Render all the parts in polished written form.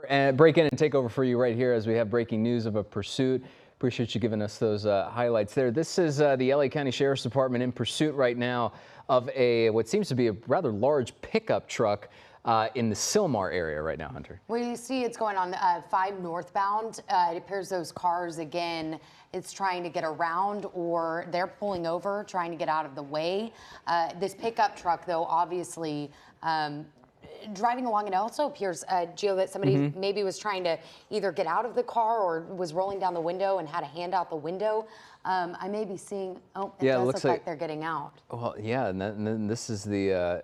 And break in and take over for you right here as we have breaking news of a pursuit. Appreciate you giving us those highlights there. This is the LA County Sheriff's Department in pursuit right now of what seems to be a rather large pickup truck in the Sylmar area right now, Hunter. Well, you see it's going on 5 northbound. It appears those cars, again, it's trying to get around or they're pulling over, trying to get out of the way. This pickup truck, though, obviously driving along, and it also appears, Gio, that somebody maybe was trying to either get out of the car or was rolling down the window and had a hand out the window. I may be seeing, oh, it does look like they're getting out. Well, yeah, and then this is the,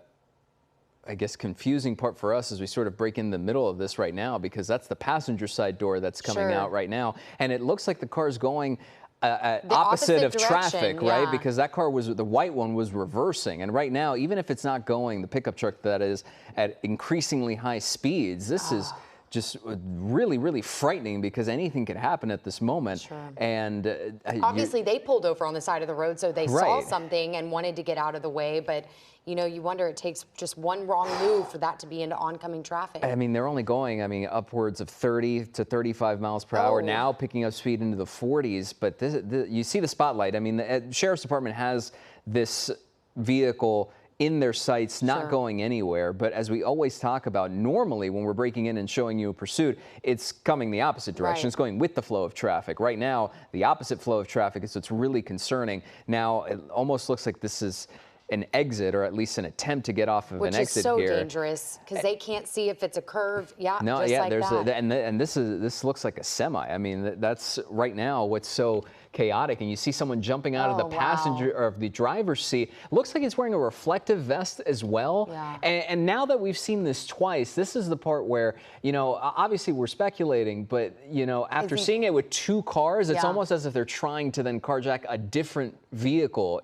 I guess, confusing part for us as we sort of break in the middle of this right now, because that's the passenger side door that's coming out right now. And it looks like the car's going opposite of traffic, right? Because that car the white one was reversing. And right now, even if it's not going, the pickup truck that is at increasingly high speeds, this is just really, really frightening because anything could happen at this moment. Sure. And obviously they pulled over on the side of the road, so they saw something and wanted to get out of the way. But you know, you wonder, it takes just one wrong move for that to be into oncoming traffic. I mean, they're only going, upwards of 30 to 35 miles per hour, now picking up speed into the 40s. But you see the spotlight. I mean, the Sheriff's Department has this vehicle in their sights, not going anywhere. But as we always talk about, normally when we're breaking in and showing you a pursuit, it's coming the opposite direction. It's going with the flow of traffic. Right now, the opposite flow of traffic is what's really concerning. Now, it almost looks like this is an exit, or at least an attempt to get off of an exit here. Which is so dangerous because they can't see if it's a curve. Yeah, no, just like that. And this looks like a semi. I mean, that's right now what's so chaotic. And you see someone jumping out of the passenger or the driver's seat. Looks like he's wearing a reflective vest as well. Yeah. And now that we've seen this twice, this is the part where, you know, obviously we're speculating, but you know, after seeing it with 2 cars, it's almost as if they're trying to then carjack a different vehicle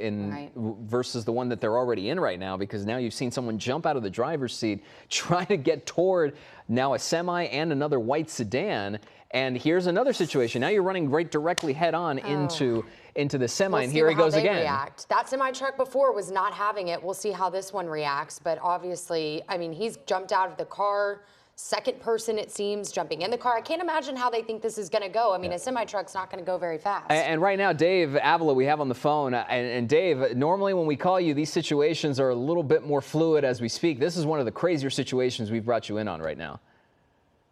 versus the one that they're already in right now, because now you've seen someone jump out of the driver's seat, trying to get toward now a semi and another white sedan. And here's another situation. Now you're running right directly head on into the semi, and here he goes again. React. That semi truck before was not having it. We'll see how this one reacts. But obviously, I mean, he's jumped out of the car. Second person, it seems, jumping in the car. I can't imagine how they think this is going to go. I mean, a semi-truck's not going to go very fast. And right now, Dave Avila, we have on the phone. And Dave, normally when we call you, these situations are a little bit more fluid as we speak. This is one of the crazier situations we've brought you in on right now.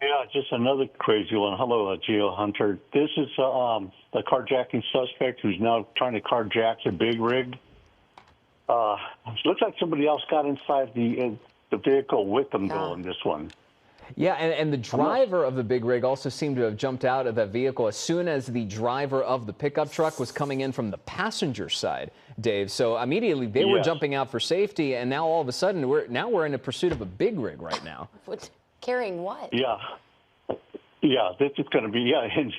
Yeah, just another crazy one. Hello, Gio, Hunter. This is the carjacking suspect who's now trying to carjack a big rig. Looks like somebody else got inside the vehicle with them, though, in this one. Yeah, and the driver of the big rig also seemed to have jumped out of that vehicle as soon as the driver of the pickup truck was coming in from the passenger side, Dave. So immediately they were jumping out for safety, and now all of a sudden we're in a pursuit of a big rig right now. Carrying what? Yeah, this is going to be, and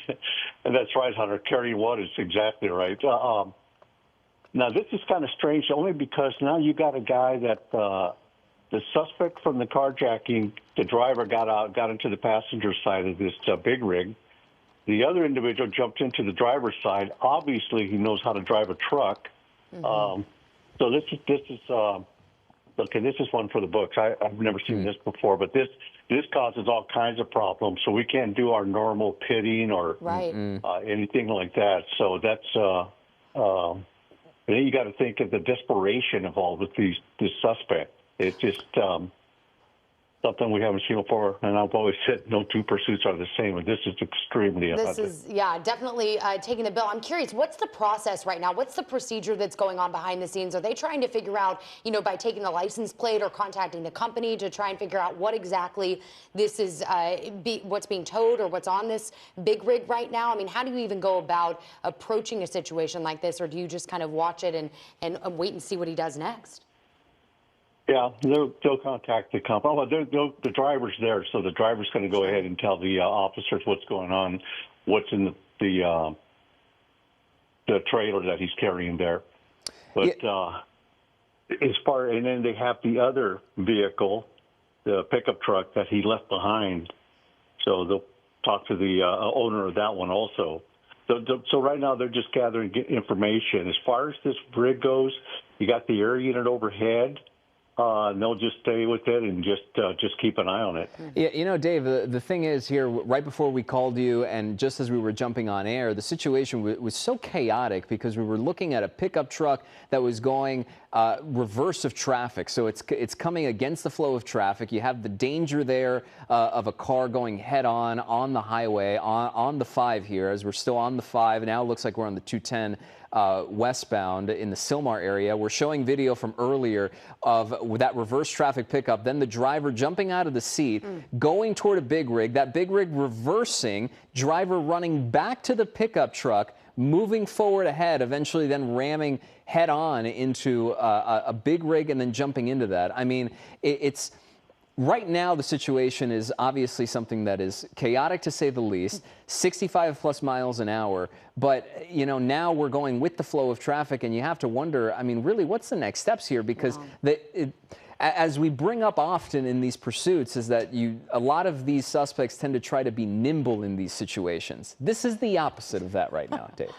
that's right, Hunter. Carrying what is exactly right. Now, this is kind of strange only because now you got a guy that the suspect from the carjacking, the driver got into the passenger side of this big rig. The other individual jumped into the driver's side. Obviously, he knows how to drive a truck. So this is okay. This is one for the books. I've never seen this before, but this causes all kinds of problems. So we can't do our normal pitting or anything like that. So that's and then you got to think of the desperation involved with this suspect. It's just something we haven't seen before, and I've always said no 2 pursuits are the same, and this is extremely This is, definitely taking the bill. I'm curious, what's the process right now? What's the procedure that's going on behind the scenes? Are they trying to figure out, you know, by taking the license plate or contacting the company to try and figure out what exactly this is, what's being towed or what's on this big rig right now? I mean, how do you even go about approaching a situation like this, or do you just kind of watch it and wait and see what he does next? Yeah, they'll contact the company. Oh, the driver's there, so the driver's going to go ahead and tell the officers what's going on, what's in the trailer that he's carrying there. But and then they have the other vehicle, the pickup truck that he left behind. So they'll talk to the owner of that one also. So right now they're just gathering information. As far as this rig goes, you got the air unit overhead. they'll just stay with it and just keep an eye on it. Yeah, you know, Dave, the thing is here, right before we called you and just as we were jumping on air, the situation was so chaotic because we were looking at a pickup truck that was going reverse of traffic. So it's coming against the flow of traffic. You have the danger there of a car going head on the highway, on the 5 here, as we're still on the 5. Now it looks like we're on the 210 westbound in the Sylmar area. We're showing video from earlier of that reverse traffic pickup, then the driver jumping out of the seat, going toward a big rig, that big rig reversing, driver running back to the pickup truck, moving forward ahead, eventually then ramming head on into a big rig and then jumping into that. I mean, it's right now the situation is obviously something that is chaotic to say the least, 65 plus miles an hour, but you know, now we're going with the flow of traffic and you have to wonder, I mean, really what's the next steps here? Because as we bring up often in these pursuits is that a lot of these suspects tend to try to be nimble in these situations. This is the opposite of that right now, Dave.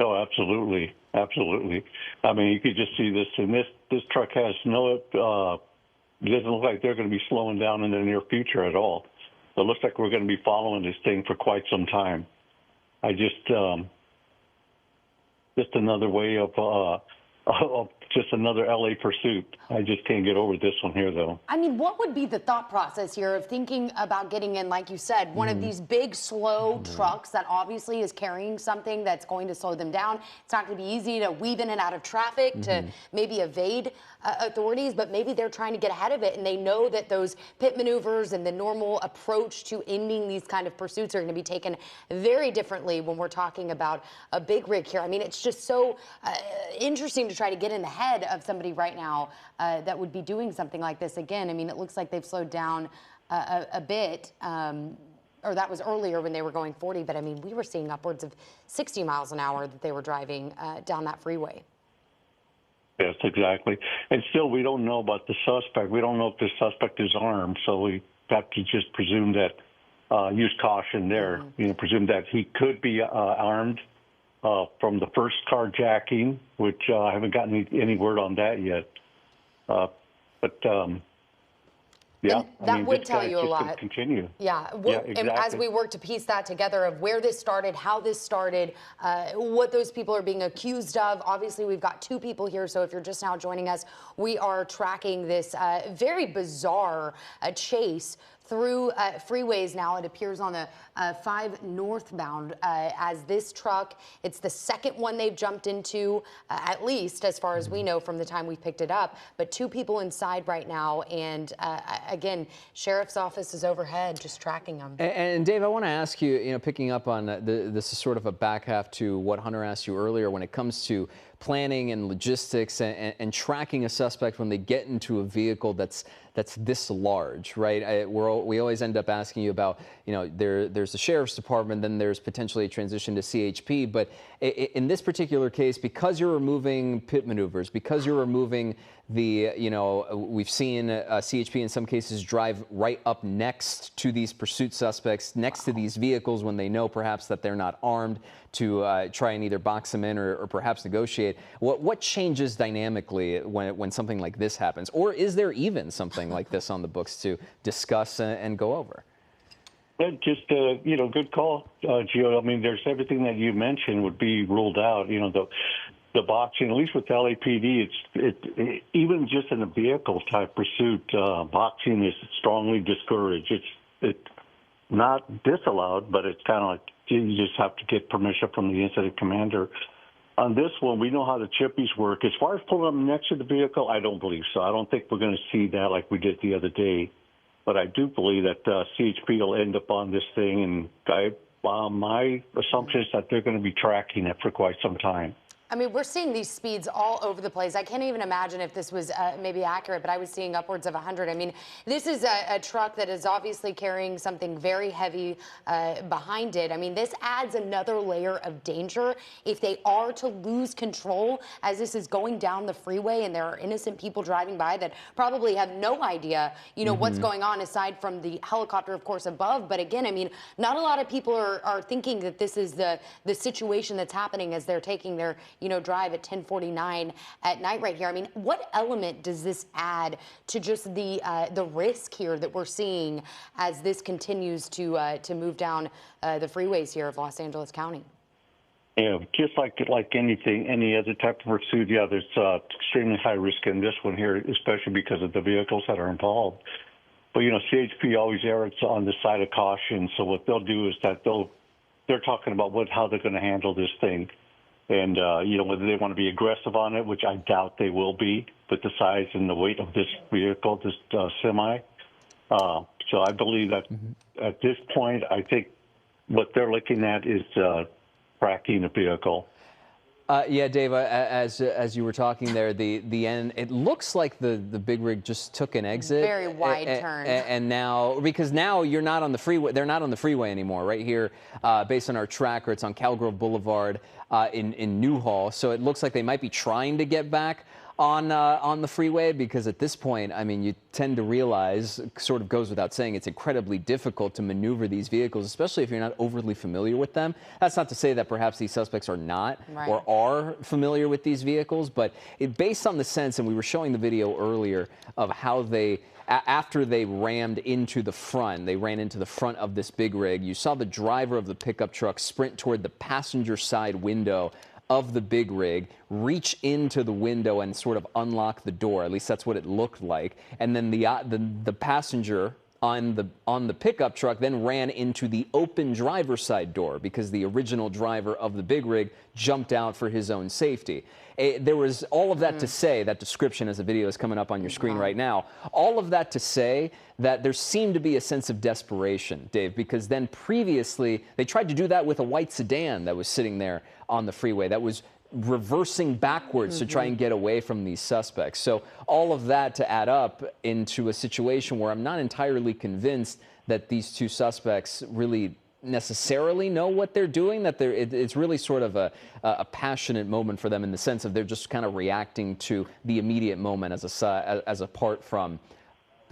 Oh, absolutely. Absolutely. I mean, you could just see this, and this truck has no, it doesn't look like they're going to be slowing down in the near future at all. So it looks like we're going to be following this thing for quite some time. I just another way of just another LA pursuit. I just can't get over this one here, though. I mean, what would be the thought process here of thinking about getting in, like you said, one of these big, slow trucks that obviously is carrying something that's going to slow them down? It's not going to be easy to weave in and out of traffic to maybe evade authorities, but maybe they're trying to get ahead of it, and they know that those pit maneuvers and the normal approach to ending these kind of pursuits are going to be taken very differently when we're talking about a big rig here. I mean, it's just so interesting to try to get in the head of somebody right now that would be doing something like this again. I mean, it looks like they've slowed down a bit, or that was earlier when they were going 40, but I mean, we were seeing upwards of 60 miles an hour that they were driving down that freeway. Yes, exactly. And still, we don't know about the suspect. We don't know if the suspect is armed, so we have to just presume that, use caution there. You know, presume that he could be armed from the first carjacking, which I haven't gotten any word on that yet. Yeah, that would tell you a lot. Continue. Yeah, exactly. And as we work to piece that together of where this started, how this started, what those people are being accused of. Obviously, we've got 2 people here, so if you're just now joining us, we are tracking this very bizarre chase through freeways now. It appears on the 5 northbound as this truck. It's the second one they've jumped into, at least as far as we know from the time we picked it up. But 2 people inside right now, and again, sheriff's office is overhead just tracking them. And Dave, I want to ask you, you know, picking up on this is sort of a back half to what Hunter asked you earlier when it comes to planning and logistics and tracking a suspect when they get into a vehicle that's this large, right? We always end up asking you about, you know, there's the sheriff's department, then there's potentially a transition to CHP, but in this particular case, because you're removing pit maneuvers, because you're removing the, you know, we've seen CHP in some cases drive right up next to these pursuit suspects, next to these vehicles when they know perhaps that they're not armed, to try and either box them in or perhaps negotiate. What changes dynamically when something like this happens? Or is there even something like this on the books to discuss and go over? Just, you know, good call, Gio. I mean, there's everything that you mentioned would be ruled out. You know, the boxing, at least with LAPD, it even just in a vehicle type pursuit, boxing is strongly discouraged. It's not disallowed, but it's kind of like you just have to get permission from the incident commander. On this one, we know how the chippies work. As far as pulling them next to the vehicle, I don't believe so. I don't think we're going to see that like we did the other day. But I do believe that CHP will end up on this thing, and my assumption is that they're going to be tracking it for quite some time. I mean, we're seeing these speeds all over the place. I can't even imagine if this was maybe accurate, but I was seeing upwards of 100. I mean, this is a truck that is obviously carrying something very heavy behind it. I mean, this adds another layer of danger if they are to lose control as this is going down the freeway and there are innocent people driving by that probably have no idea, you know, what's going on aside from the helicopter, of course, above. But again, I mean, not a lot of people are thinking that this is the situation that's happening as they're taking their drive at 10:49 at night right here. I mean, what element does this add to just the risk here that we're seeing as this continues to move down the freeways here of Los Angeles County? Yeah, just like anything, any other type of pursuit, yeah, there's extremely high risk in this one here, especially because of the vehicles that are involved. But CHP always errs on the side of caution. So what they'll do is that they're talking about how they're going to handle this thing, and whether they want to be aggressive on it, which I doubt they will be, with the size and the weight of this vehicle, this semi. So I believe that at this point, I think what they're looking at is tracking the vehicle. Yeah, Dave, as you were talking there, the end, it looks like the big rig just took an exit. Very wide turn. And now, because now you're not on the freeway, they're not on the freeway anymore, right here, based on our tracker, it's on Calgrove Boulevard in Newhall. So it looks like they might be trying to get back on the freeway, because at this point, I mean, you tend to realize, sort of goes without saying, it's incredibly difficult to maneuver these vehicles, especially if you're not overly familiar with them. That's not to say that perhaps these suspects are not or are familiar with these vehicles, but based on the sense, and we were showing the video earlier of how they, after they rammed into the front, they ran into the front of this big rig, you saw the driver of the pickup truck sprint toward the passenger side window of the big rig, reach into the window and sort of unlock the door. At least that's what it looked like. And then the passenger on the pickup truck then ran into the open driver's side door, because the original driver of the big rig jumped out for his own safety. There was all of that to say, that description as the video is coming up on your screen right now, all of that to say that there seemed to be a sense of desperation, Dave, because then previously they tried to do that with a white sedan that was sitting there on the freeway that was reversing backwards to try and get away from these suspects. So all of that to add up into a situation where I'm not entirely convinced that these two suspects really necessarily know what they're doing, that it's really sort of a passionate moment for them, in the sense of they're just kind of reacting to the immediate moment as apart from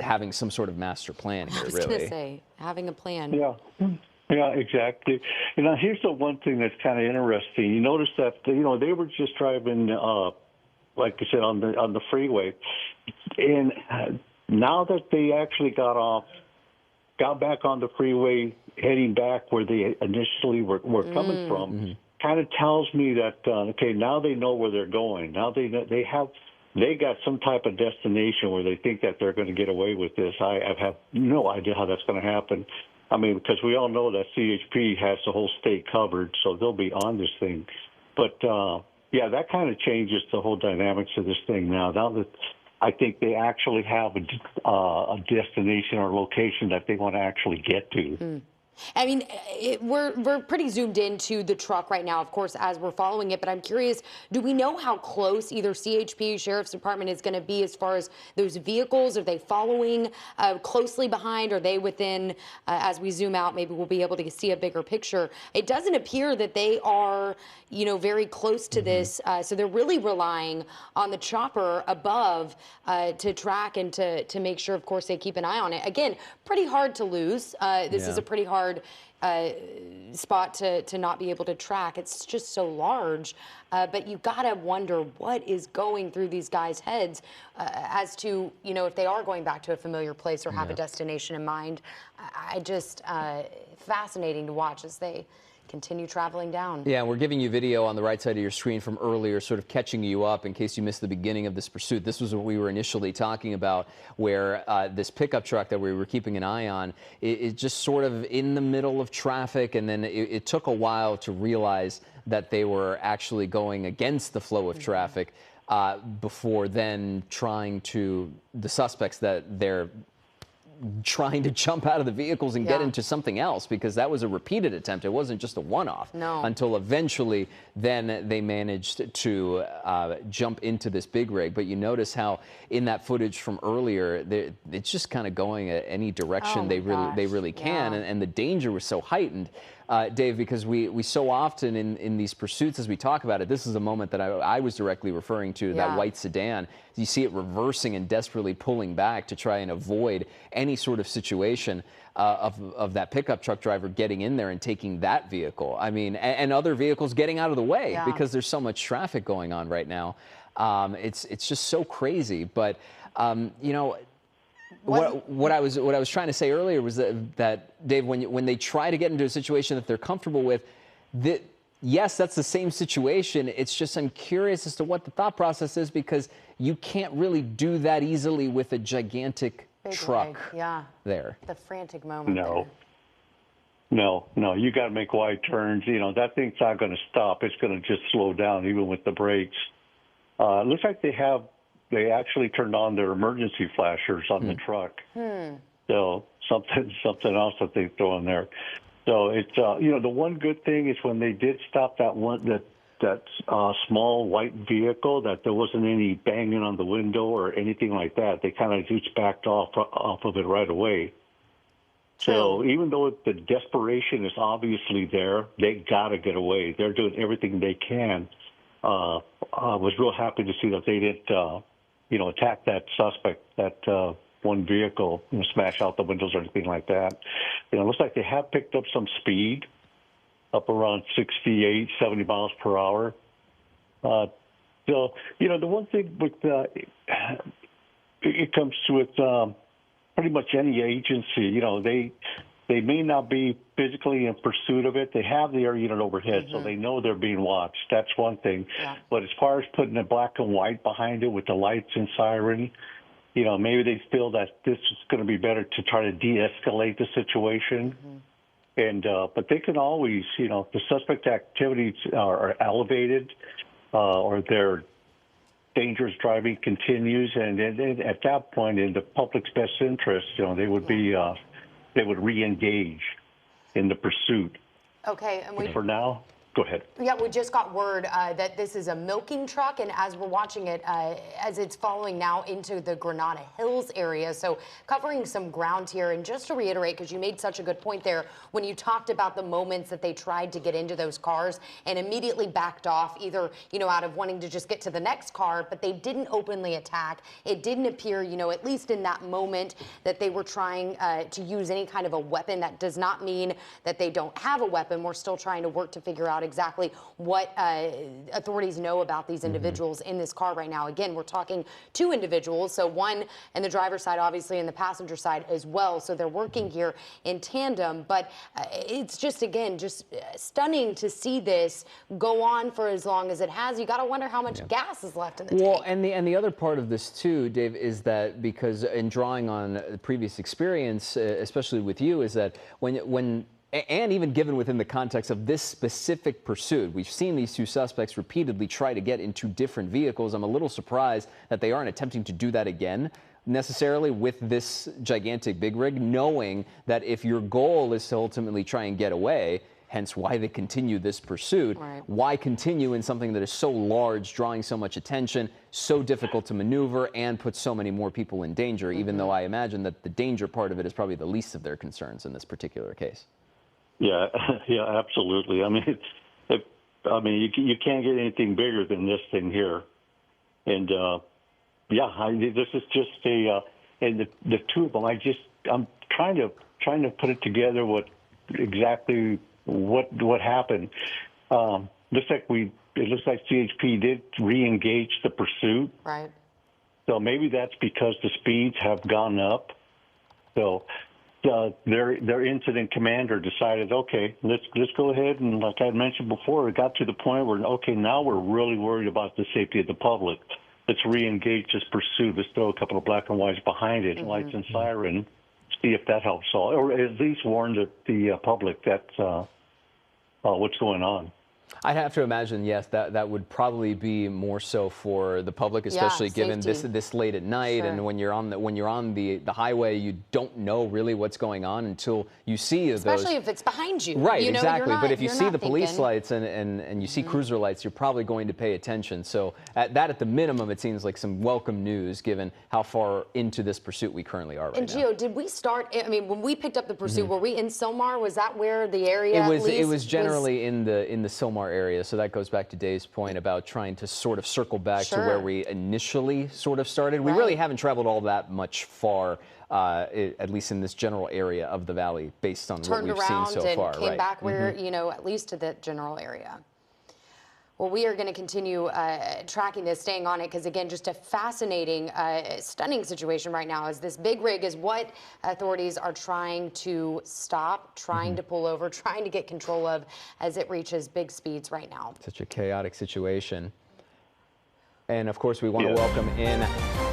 having some sort of master plan here, I was really. going to say, having a plan. Yeah, exactly. Here's the one thing that's kind of interesting. You notice that they were just driving, like I said, on the freeway, and now that they actually got back on the freeway, heading back where they initially were coming from, kind of tells me that okay, now they know where they're going. Now they got some type of destination where they think that they're going to get away with this. I have no idea how that's going to happen. I mean, because we all know that CHP has the whole state covered, so they'll be on this thing. But, yeah, that kind of changes the whole dynamics of this thing now. Now that I think they actually have a destination or location that they want to actually get to. I mean, we're pretty zoomed into the truck right now, of course, as we're following it. But I'm curious, do we know how close either CHP, Sheriff's Department is going to be as far as those vehicles? Are they following closely behind? Are they within, as we zoom out, maybe we'll be able to see a bigger picture. It doesn't appear that they are, very close to this. So they're really relying on the chopper above to track and to make sure, of course, they keep an eye on it. Again, pretty hard to lose. This is a pretty hard spot to not be able to track. It's just so large, but you gotta wonder what is going through these guys' heads as to if they are going back to a familiar place or have a destination in mind. I just fascinating to watch as they continue traveling down. Yeah, we're giving you video on the right side of your screen from earlier, sort of catching you up in case you missed the beginning of this pursuit. This was what we were initially talking about, where this pickup truck that we were keeping an eye on, it just sort of in the middle of traffic, and then it took a while to realize that they were actually going against the flow of traffic before then the suspects that they're trying to jump out of the vehicles and get into something else, because that was a repeated attempt. It wasn't just a one-off. No. Until eventually then they managed to jump into this big rig. But you notice how in that footage from earlier, it's just kind of going at any direction they really can. And the danger was so heightened, Dave, because we so often in these pursuits, as we talk about it, this is a moment that I was directly referring to, that white sedan. You see it reversing and desperately pulling back to try and avoid any any sort of situation of that pickup truck driver getting in there and taking that vehicle. I mean, and other vehicles getting out of the way because there's so much traffic going on right now. It's just so crazy. But you know, what I was trying to say earlier was that Dave, when they try to get into a situation that they're comfortable with, yes, that's the same situation. It's just I'm curious as to what the thought process is, because you can't really do that easily with a gigantic truck there. The frantic moment. No, you got to make wide turns. You know, that thing's not going to stop. It's going to just slow down even with the brakes. It looks like they actually turned on their emergency flashers on the truck. So something else that they throw in there. So it's you know, the one good thing is when they did stop that small white vehicle, that there wasn't any banging on the window or anything like that. They kind of just backed off of it right away. So even though the desperation is obviously there, they got to get away. They're doing everything they can. I was real happy to see that they didn't, you know, attack that suspect, that one vehicle, you know, smash out the windows or anything like that. You know, it looks like they have picked up some speed, up around 68, 70 miles per hour. So, you know, the one thing with it comes with pretty much any agency, you know, they may not be physically in pursuit of it. They have the air unit overhead, so they know they're being watched. That's one thing. But as far as putting the black and white behind it with the lights and siren, you know, maybe they feel that this is going to be better to try to de-escalate the situation. And but they can always, you know, if the suspect activities are elevated or their dangerous driving continues, and at that point, in the public's best interest, you know, they would be they would re-engage in the pursuit. Okay, and for now, go ahead. Yeah, we just got word that this is a milking truck, and as we're watching it, as it's following now into the Granada Hills area, so covering some ground here. And just to reiterate, because you made such a good point there, when you talked about the moments that they tried to get into those cars and immediately backed off, either, you know, out of wanting to just get to the next car, but they didn't openly attack. It didn't appear, you know, at least in that moment, that they were trying to use any kind of a weapon. That does not mean that they don't have a weapon. We're still trying to work to figure out exactly what authorities know about these individuals in this car right now. Again, we're talking two individuals, so one in the driver's side, obviously, and the passenger side as well. So they're working here in tandem. But it's just, again, just stunning to see this go on for as long as it has. You got to wonder how much gas is left in the tank. Well, and the other part of this too, Dave, is that because in drawing on the previous experience, especially with you, is that when and even given within the context of this specific pursuit, we've seen these two suspects repeatedly try to get into different vehicles. I'm a little surprised that they aren't attempting to do that again necessarily with this gigantic big rig, knowing that if your goal is to ultimately try and get away, hence why they continue this pursuit, why continue in something that is so large, drawing so much attention, so difficult to maneuver, and put so many more people in danger, even though I imagine that the danger part of it is probably the least of their concerns in this particular case. Yeah, absolutely. I mean, you can't get anything bigger than this thing here, and this is just and the two of them. I'm trying to put it together exactly what happened. It looks like CHP did re-engage the pursuit. Right. So maybe that's because the speeds have gone up. So. Their incident commander decided, okay, let's go ahead, and like I mentioned before, it got to the point where, okay, now we're really worried about the safety of the public. Let's re-engage this pursuit. Let's throw a couple of black and whites behind it, lights and siren, see if that helps all, or at least warn the public that's what's going on. I'd have to imagine, yes, that would probably be more so for the public, especially given this late at night, and when you're on the highway, you don't know really what's going on until you see especially if it's behind you. Right, you know, exactly. not, but if you see the police thinking. lights and you see cruiser lights, you're probably going to pay attention. So at the minimum, it seems like some welcome news given how far into this pursuit we currently are right now. And Gio, did we start? I mean, when we picked up the pursuit, were we in Sylmar? Was that where the area? It was generally in the Sylmar Sylmar area. So that goes back to Dave's point about trying to sort of circle back to where we initially sort of started. We really haven't traveled all that much far, at least in this general area of the valley, based on what we've seen so far. Turned around and came back where, you know, at least to the general area. Well, we are going to continue tracking this, staying on it, because again, just a fascinating, stunning situation right now. As this big rig is what authorities are trying to stop, trying to pull over, trying to get control of as it reaches big speeds right now. Such a chaotic situation. And of course, we want to welcome in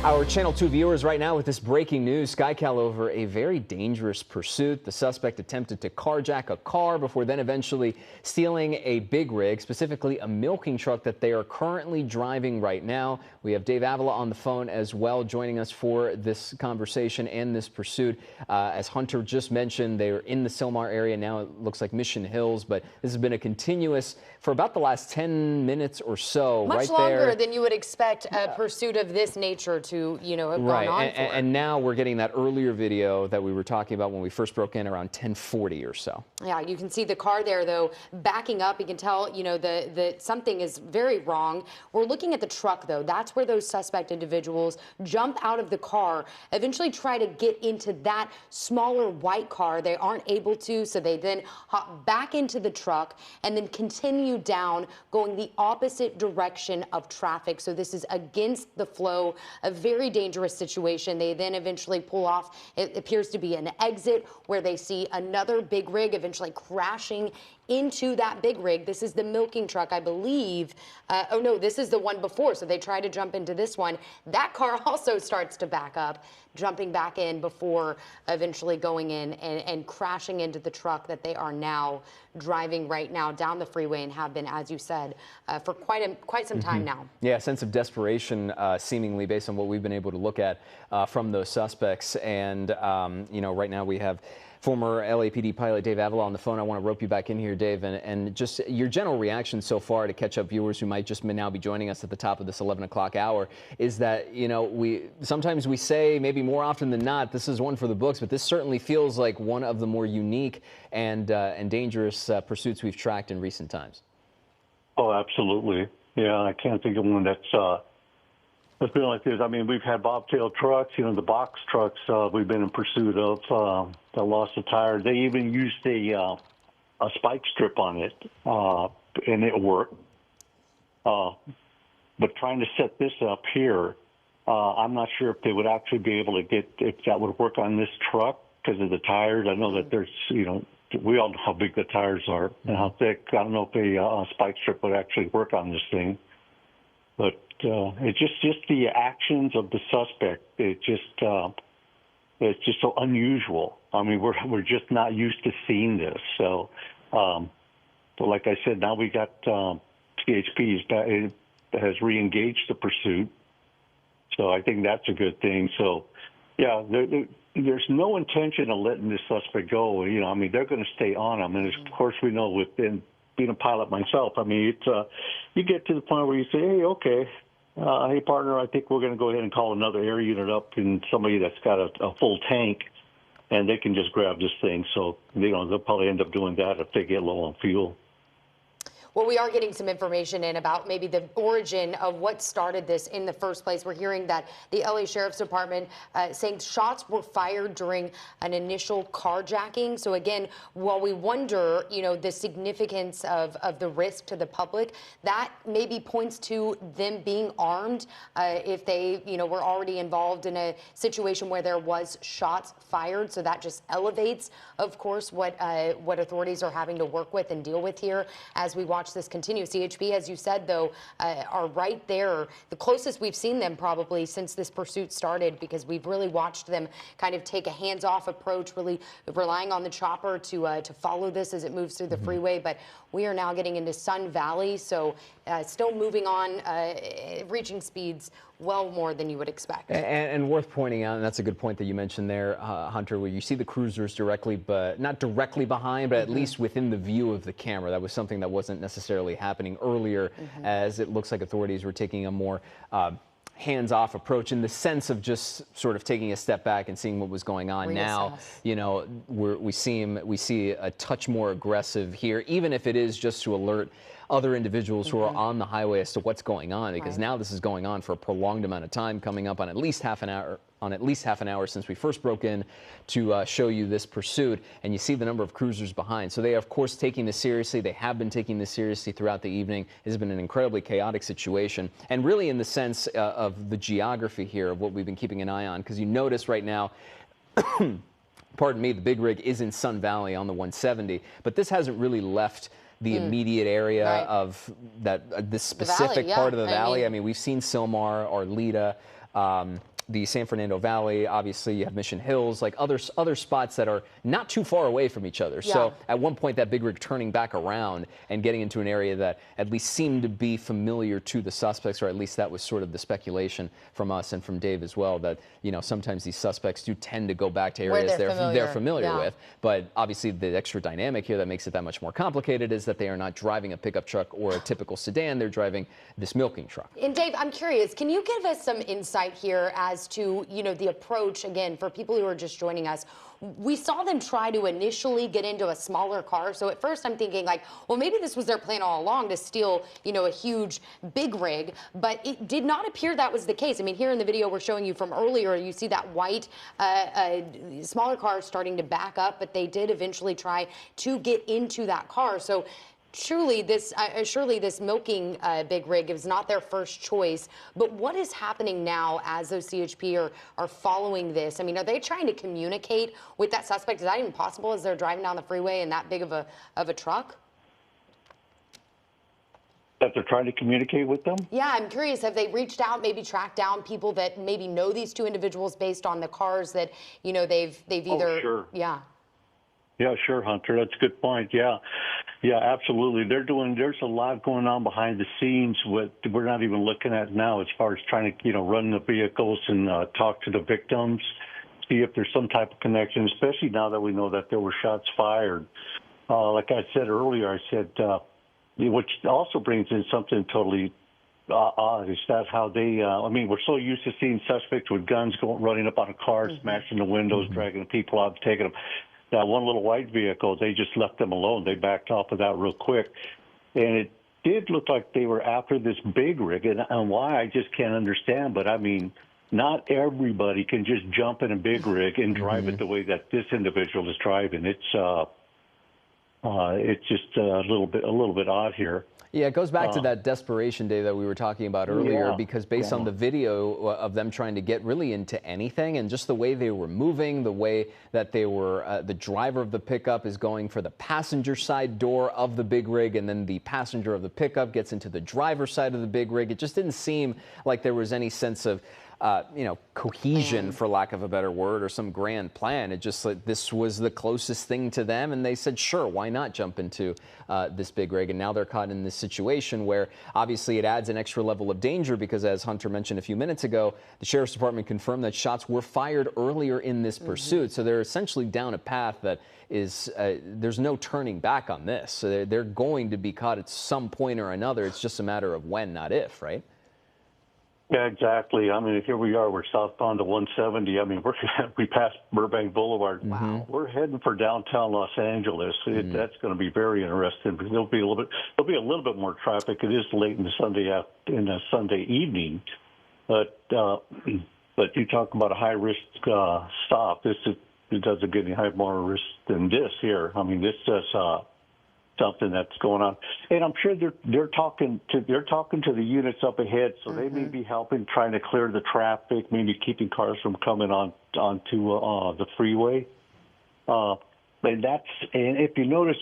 our Channel 2 viewers right now with this breaking news. SkyCal over a very dangerous pursuit. The suspect attempted to carjack a car before then eventually stealing a big rig, specifically a milking truck that they are currently driving right now. We have Dave Avila on the phone as well, joining us for this conversation and this pursuit. As Hunter just mentioned, they are in the Sylmar area now. It looks like Mission Hills, but this has been a continuous for about the last 10 minutes or so. Much longer than you would expect a pursuit of this nature to, you know, have gone on for. And now we're getting that earlier video that we were talking about when we first broke in around 10:40 or so. Yeah, you can see the car there, though, backing up. You can tell, you know, the something is very wrong. We're looking at the truck, though. That's where those suspect individuals jump out of the car, eventually try to get into that smaller white car. They aren't able to, so they then hop back into the truck and then continue down, going the opposite direction of traffic. So this is against the flow, a very dangerous situation. They then eventually pull off. It appears to be an exit where they see another big rig eventually crashing into that big rig. This is the milking truck, I believe. Oh no, this is the one before. So they try to jump into this one. That car also starts to back up, jumping back in before eventually going in and crashing into the truck that they are now driving right now down the freeway and have been, as you said, for quite some time now. Yeah, a sense of desperation, seemingly based on what we've been able to look at from those suspects. And you know, right now we have former LAPD pilot Dave Avila on the phone. I want to rope you back in here, Dave, and just your general reaction so far to catch up viewers who might just now be joining us at the top of this 11 o'clock hour is that, you know, sometimes we say, maybe more often than not, this is one for the books, but this certainly feels like one of the more unique and dangerous pursuits we've tracked in recent times. Oh, absolutely. Yeah, I can't think of one that's been like this. I mean, we've had bobtail trucks, you know, the box trucks we've been in pursuit of that lost a tire. They even used a spike strip on it, and it worked. But trying to set this up here, I'm not sure if they would actually be able to if that would work on this truck because of the tires. I know that there's, you know, we all know how big the tires are and how thick. I don't know if a spike strip would actually work on this thing. But it's just the actions of the suspect. It's just so unusual. I mean, we're just not used to seeing this. So, but like I said, now we got CHP has re-engaged the pursuit. So I think that's a good thing. So, yeah, there's no intention of letting this suspect go. You know, I mean, they're going to stay on him, and of course we know within being a pilot myself, I mean, it's you get to the point where you say, hey, okay, hey, partner, I think we're going to go ahead and call another air unit up and somebody that's got a full tank, and they can just grab this thing. So, you know, they'll probably end up doing that if they get low on fuel. Well, we are getting some information in about maybe the origin of what started this in the first place. We're hearing that the LA Sheriff's Department saying shots were fired during an initial carjacking. So again, while we wonder, you know, the significance of the risk to the public, that maybe points to them being armed if they, you know, were already involved in a situation where there was shots fired. So that just elevates, of course, what authorities are having to work with and deal with here as we watch this continue. CHP, as you said, though, are right there, the closest we've seen them probably since this pursuit started, because we've really watched them kind of take a hands-off approach, really relying on the chopper to follow this as it moves through the freeway. But we are now getting into Sun Valley, so still moving on, reaching speeds well more than you would expect. And worth pointing out, and that's a good point that you mentioned there, Hunter, where you see the cruisers directly, but not directly behind, but at least within the view of the camera. That was something that wasn't necessarily happening earlier, as it looks like authorities were taking a more hands-off approach in the sense of just sort of taking a step back and seeing what was going on. Reassess. Now, you know, we see a touch more aggressive here, even if it is just to alert other individuals who are on the highway as to what's going on, because now this is going on for a prolonged amount of time, coming up on at least half an hour since we first broke in to show you this pursuit, and you see the number of cruisers behind. So they are, of course, taking this seriously. They have been taking this seriously throughout the evening. It has been an incredibly chaotic situation, and really in the sense of the geography here of what we've been keeping an eye on, because you notice right now, pardon me, the big rig is in Sun Valley on the 170, but this hasn't really left the immediate area of this specific part of the valley. I mean, we've seen Sylmar, Arleta, the San Fernando Valley, obviously you have Mission Hills, like other spots that are not too far away from each other. So at one point that big rig turning back around and getting into an area that at least seemed to be familiar to the suspects, or at least that was sort of the speculation from us and from Dave as well, that, you know, sometimes these suspects do tend to go back to areas they're familiar with. But obviously the extra dynamic here that makes it that much more complicated is that they are not driving a pickup truck or a typical sedan, they're driving this milking truck. And Dave, I'm curious, can you give us some insight here as to, you know, the approach, again, for people who are just joining us? We saw them try to initially get into a smaller car. So at first I'm thinking like, well, maybe this was their plan all along to steal, you know, a huge big rig, but it did not appear that was the case. I mean, here in the video we're showing you from earlier, you see that white smaller car starting to back up, but they did eventually try to get into that car. So surely this milking big rig is not their first choice, but what is happening now as those CHP are following this? I mean, are they trying to communicate with that suspect? Is that even possible as they're driving down the freeway in that big of a truck? That they're trying to communicate with them? Yeah, I'm curious. Have they reached out, maybe tracked down people that maybe know these two individuals based on the cars that, you know, they've either... Sure. Yeah. Yeah, sure, Hunter. That's a good point. Yeah, absolutely. There's a lot going on behind the scenes what we're not even looking at now, as far as trying to, you know, run the vehicles and talk to the victims, see if there's some type of connection, especially now that we know that there were shots fired. Like I said earlier, I said, which also brings in something totally odd, is that how they, I mean, we're so used to seeing suspects with guns running up on a car, smashing the windows, dragging people out, taking them. That one little white vehicle, they just left them alone. They backed off of that real quick. And it did look like they were after this big rig, and why I just can't understand. But, I mean, not everybody can just jump in a big rig and drive it the way that this individual is driving. It's just a little bit odd here. Yeah, it goes back to that desperation, Dave, that we were talking about earlier, because based on the video of them trying to get really into anything, and just the way they were moving, the way that they were, the driver of the pickup is going for the passenger side door of the big rig, and then the passenger of the pickup gets into the driver's side of the big rig. It just didn't seem like there was any sense of you know, cohesion, for lack of a better word, or some grand plan. It just, like, this was the closest thing to them, and they said, sure, why not jump into this big rig? And now they're caught in this situation where obviously it adds an extra level of danger, because as Hunter mentioned a few minutes ago, the Sheriff's Department confirmed that shots were fired earlier in this pursuit. So they're essentially down a path that is, there's no turning back on this. So they're going to be caught at some point or another. It's just a matter of when, not if, right? Yeah, exactly. I mean, here we are. We're southbound to 170. I mean, we passed Burbank Boulevard. Wow. We're heading for downtown Los Angeles. That's going to be very interesting, because there'll be a little bit more traffic. It is late in the Sunday evening, but you talk about a high risk stop. It doesn't get any more risk than this here. I mean, this is something that's going on, and I'm sure they're talking to the units up ahead, so they may be helping, trying to clear the traffic, maybe keeping cars from coming onto the freeway. And if you notice,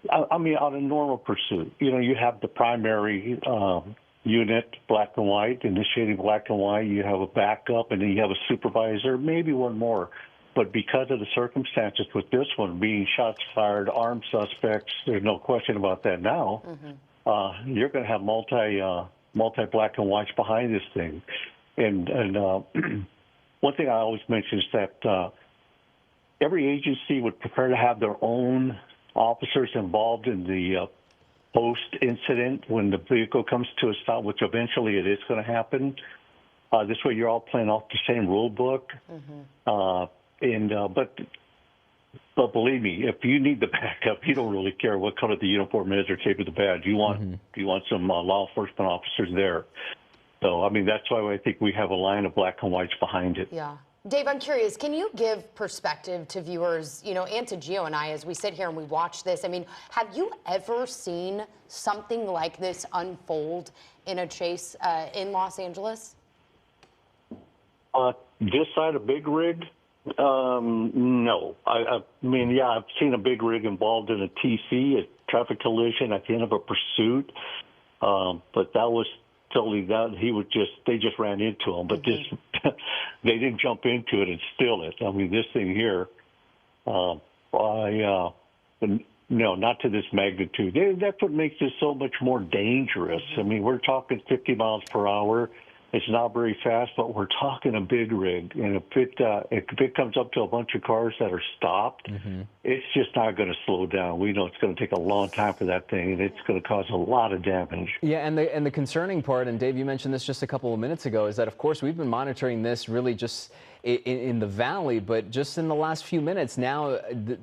I mean, on a normal pursuit, you know, you have the primary unit, black and white, initiating black and white. You have a backup, and then you have a supervisor, maybe one more. But because of the circumstances with this one being shots fired, armed suspects, there's no question about that now. You're going to have multi black and whites behind this thing. And one thing I always mention is that every agency would prefer to have their own officers involved in the post-incident when the vehicle comes to a stop, which eventually it is going to happen. This way you're all playing off the same rule book. But But believe me, if you need the backup, you don't really care what color the uniform is or shape of the badge. You want some law enforcement officers there. So, I mean, that's why I think we have a line of black and whites behind it. Yeah. Dave, I'm curious, can you give perspective to viewers, and to Gio and I as we sit here and we watch this? I mean, have you ever seen something like this unfold in a chase in Los Angeles? This side of Big Rig? No. I mean, yeah, I've seen a big rig involved in a TC, a traffic collision at the end of a pursuit. But that was totally that they just ran into him. But this, they didn't jump into it and steal it. I mean, this thing here, no, not to this magnitude. That's what makes this so much more dangerous. I mean, we're talking 50 miles per hour. It's not very fast, but we're talking a big rig. And if it comes up to a bunch of cars that are stopped, it's just not going to slow down. We know it's going to take a long time for that thing, and it's going to cause a lot of damage. Yeah, and the concerning part, and Dave, you mentioned this just a couple of minutes ago, is that, of course, we've been monitoring this really just in the valley, but just in the last few minutes now,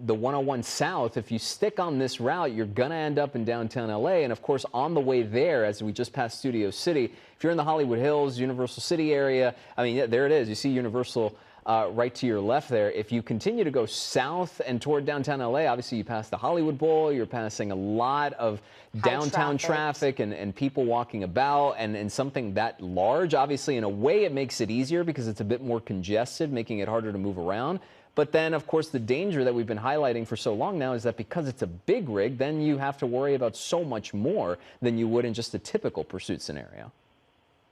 the 101 South, if you stick on this route, you're going to end up in downtown LA. And of course, on the way there, as we just passed Studio City, if you're in the Hollywood Hills, Universal City area, I mean, yeah, there it is. You see Universal right to your left there. If you continue to go south and toward downtown LA, obviously you pass the Hollywood Bowl, you're passing a lot of downtown traffic and people walking about, and something that large, obviously in a way it makes it easier because it's a bit more congested, making it harder to move around. But then, of course, the danger that we've been highlighting for so long now is that because it's a big rig, then you have to worry about so much more than you would in just a typical pursuit scenario.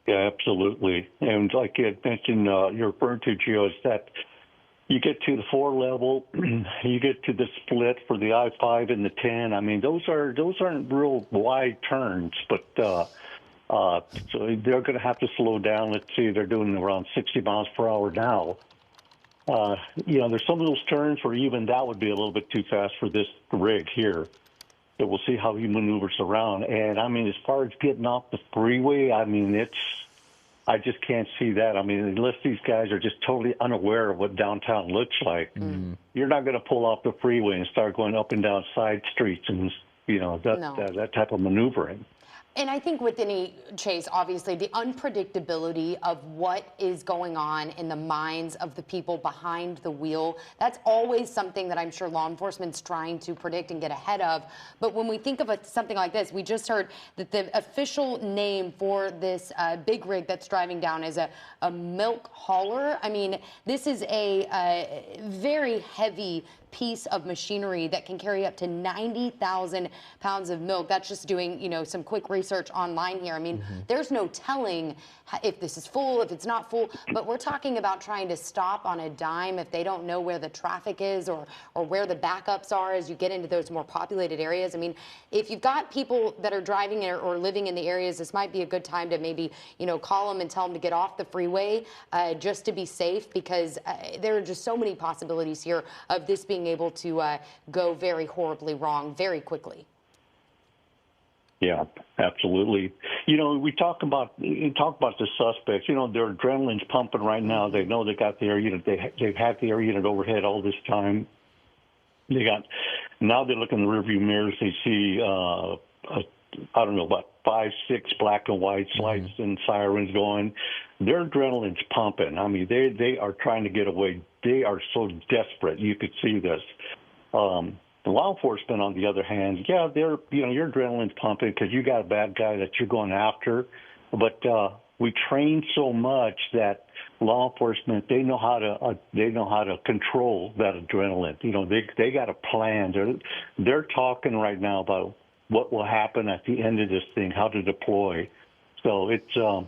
Yeah, absolutely. And like you had mentioned, you're referring to, Gio, is that you get to the 4 level, you get to the split for the I-5 and the 10. I mean, those aren't real wide turns, but so they're going to have to slow down. Let's see, they're doing around 60 miles per hour now. There's some of those turns where even that would be a little bit too fast for this rig here. So we'll see how he maneuvers around. And, I mean, as far as getting off the freeway, I mean, I just can't see that. I mean, unless these guys are just totally unaware of what downtown looks like, you're not going to pull off the freeway and start going up and down side streets and, that type of maneuvering. And I think with any chase, obviously, the unpredictability of what is going on in the minds of the people behind the wheel, that's always something that I'm sure law enforcement's trying to predict and get ahead of. But when we think of something like this, we just heard that the official name for this big rig that's driving down is a milk hauler. I mean, this is a very heavy piece of machinery that can carry up to 90,000 pounds of milk. That's just doing, some quick research online here. I mean, there's no telling if this is full, if it's not full, but we're talking about trying to stop on a dime if they don't know where the traffic is or where the backups are as you get into those more populated areas. I mean, if you've got people that are driving or living in the areas, this might be a good time to maybe, call them and tell them to get off the freeway just to be safe, because there are just so many possibilities here of this being able to go very horribly wrong very quickly. Yeah, absolutely. We talk about the suspects. Their adrenaline's pumping right now. They know they got the air unit. They've had the air unit overhead all this time. Now they look in the rearview mirrors. They see I don't know, about 5, 6 black and white lights and sirens going. Their adrenaline's pumping. I mean, they are trying to get away. They are so desperate. You could see this. The law enforcement, on the other hand, yeah, your adrenaline's pumping because you got a bad guy that you're going after. But we train so much that law enforcement, they know how to control that adrenaline. They got a plan. They're talking right now about what will happen at the end of this thing, how to deploy. So it's going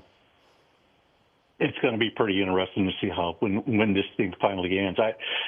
to be pretty interesting to see when this thing finally ends.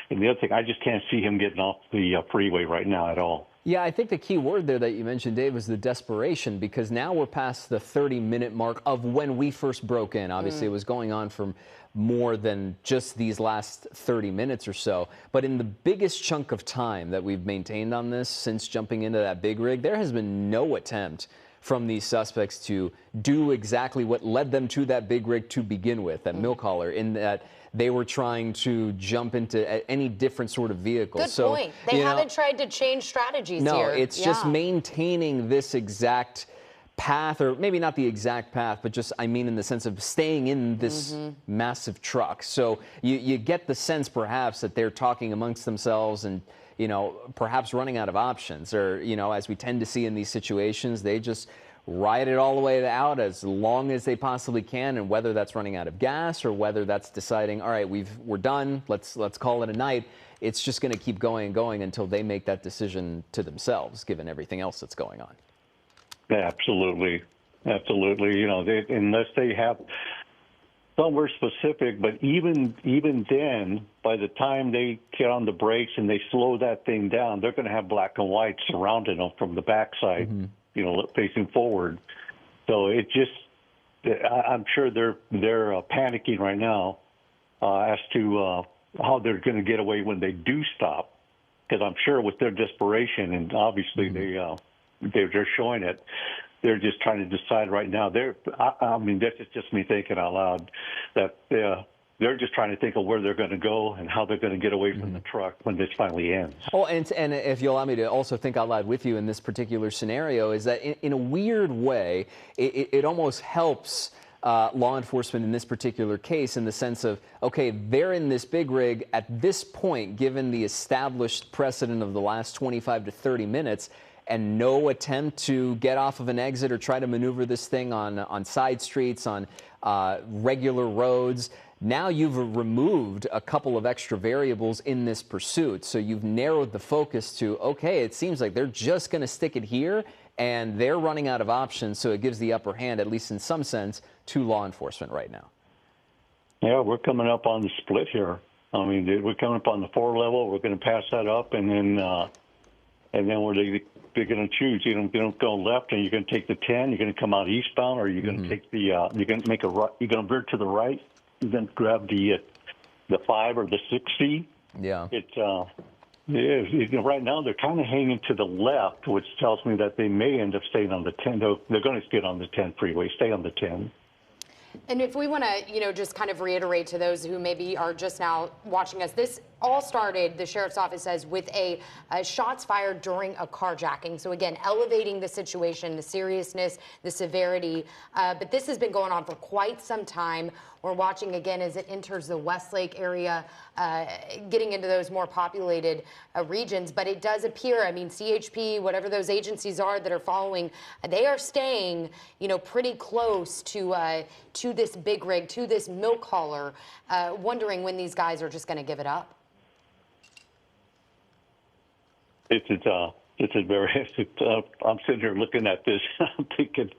And the other thing, I just can't see him getting off the freeway right now at all. Yeah, I think the key word there that you mentioned, Dave, was the desperation, because now we're past the 30-minute mark of when we first broke in. Obviously, it was going on for more than just these last 30 minutes or so. But in the biggest chunk of time that we've maintained on this since jumping into that big rig, there has been no attempt from these suspects to do exactly what led them to that big rig to begin with, that milk hauler, in that they were trying to jump into any different sort of vehicle. Good point. They haven't tried to change strategies here. No, it's just maintaining this exact path, or maybe not the exact path, but just, I mean, in the sense of staying in this massive truck. So you get the sense perhaps that they're talking amongst themselves and, perhaps running out of options, or, as we tend to see in these situations, they just ride it all the way out as long as they possibly can, and whether that's running out of gas or whether that's deciding, all right, we're done, let's call it a night. It's just going to keep going and going until they make that decision to themselves, given everything else that's going on. Absolutely. Unless they have somewhere specific, but even then, by the time they get on the brakes and they slow that thing down, they're going to have black and white surrounding them from the backside, facing forward. So it just, I'm sure they're panicking right now as to how they're going to get away when they do stop, because I'm sure with their desperation, and obviously they're showing it, they're just trying to decide right now. I mean, that's just me thinking out loud, that they're just trying to think of where they're going to go and how they're going to get away from the truck when this finally ends. Oh, and if you'll allow me to also think out loud with you in this particular scenario, is that in a weird way, it almost helps law enforcement in this particular case, in the sense of, okay, they're in this big rig at this point, given the established precedent of the last 25 to 30 minutes, and no attempt to get off of an exit or try to maneuver this thing on side streets, on regular roads. Now you've removed a couple of extra variables in this pursuit. So you've narrowed the focus to, okay, it seems like they're just going to stick it here, and they're running out of options. So it gives the upper hand, at least in some sense, to law enforcement right now. Yeah, we're coming up on the split here. I mean, we're coming up on the 4 level. We're going to pass that up, and then they're going to choose. You're going to go left, and you're going to take the 10. You're going to come out eastbound, or you're going to take the. You're going to make a right. You're going to veer to the right. You then grab the 5 or the 60. Yeah. Right now they're kind of hanging to the left, which tells me that they may end up staying on the 10. They're going to get on the 10 freeway, stay on the 10. And if we want to, just kind of reiterate to those who maybe are just now watching us, this all started, the sheriff's office says, with a shots fired during a carjacking. So again, elevating the situation, the seriousness, the severity. But this has been going on for quite some time. We're watching again as it enters the Westlake area, getting into those more populated regions. But it does appear, I mean, CHP, whatever those agencies are that are following, they are staying, pretty close to this big rig, to this milk hauler, wondering when these guys are just going to give it up. I'm sitting here looking at this. I'm thinking,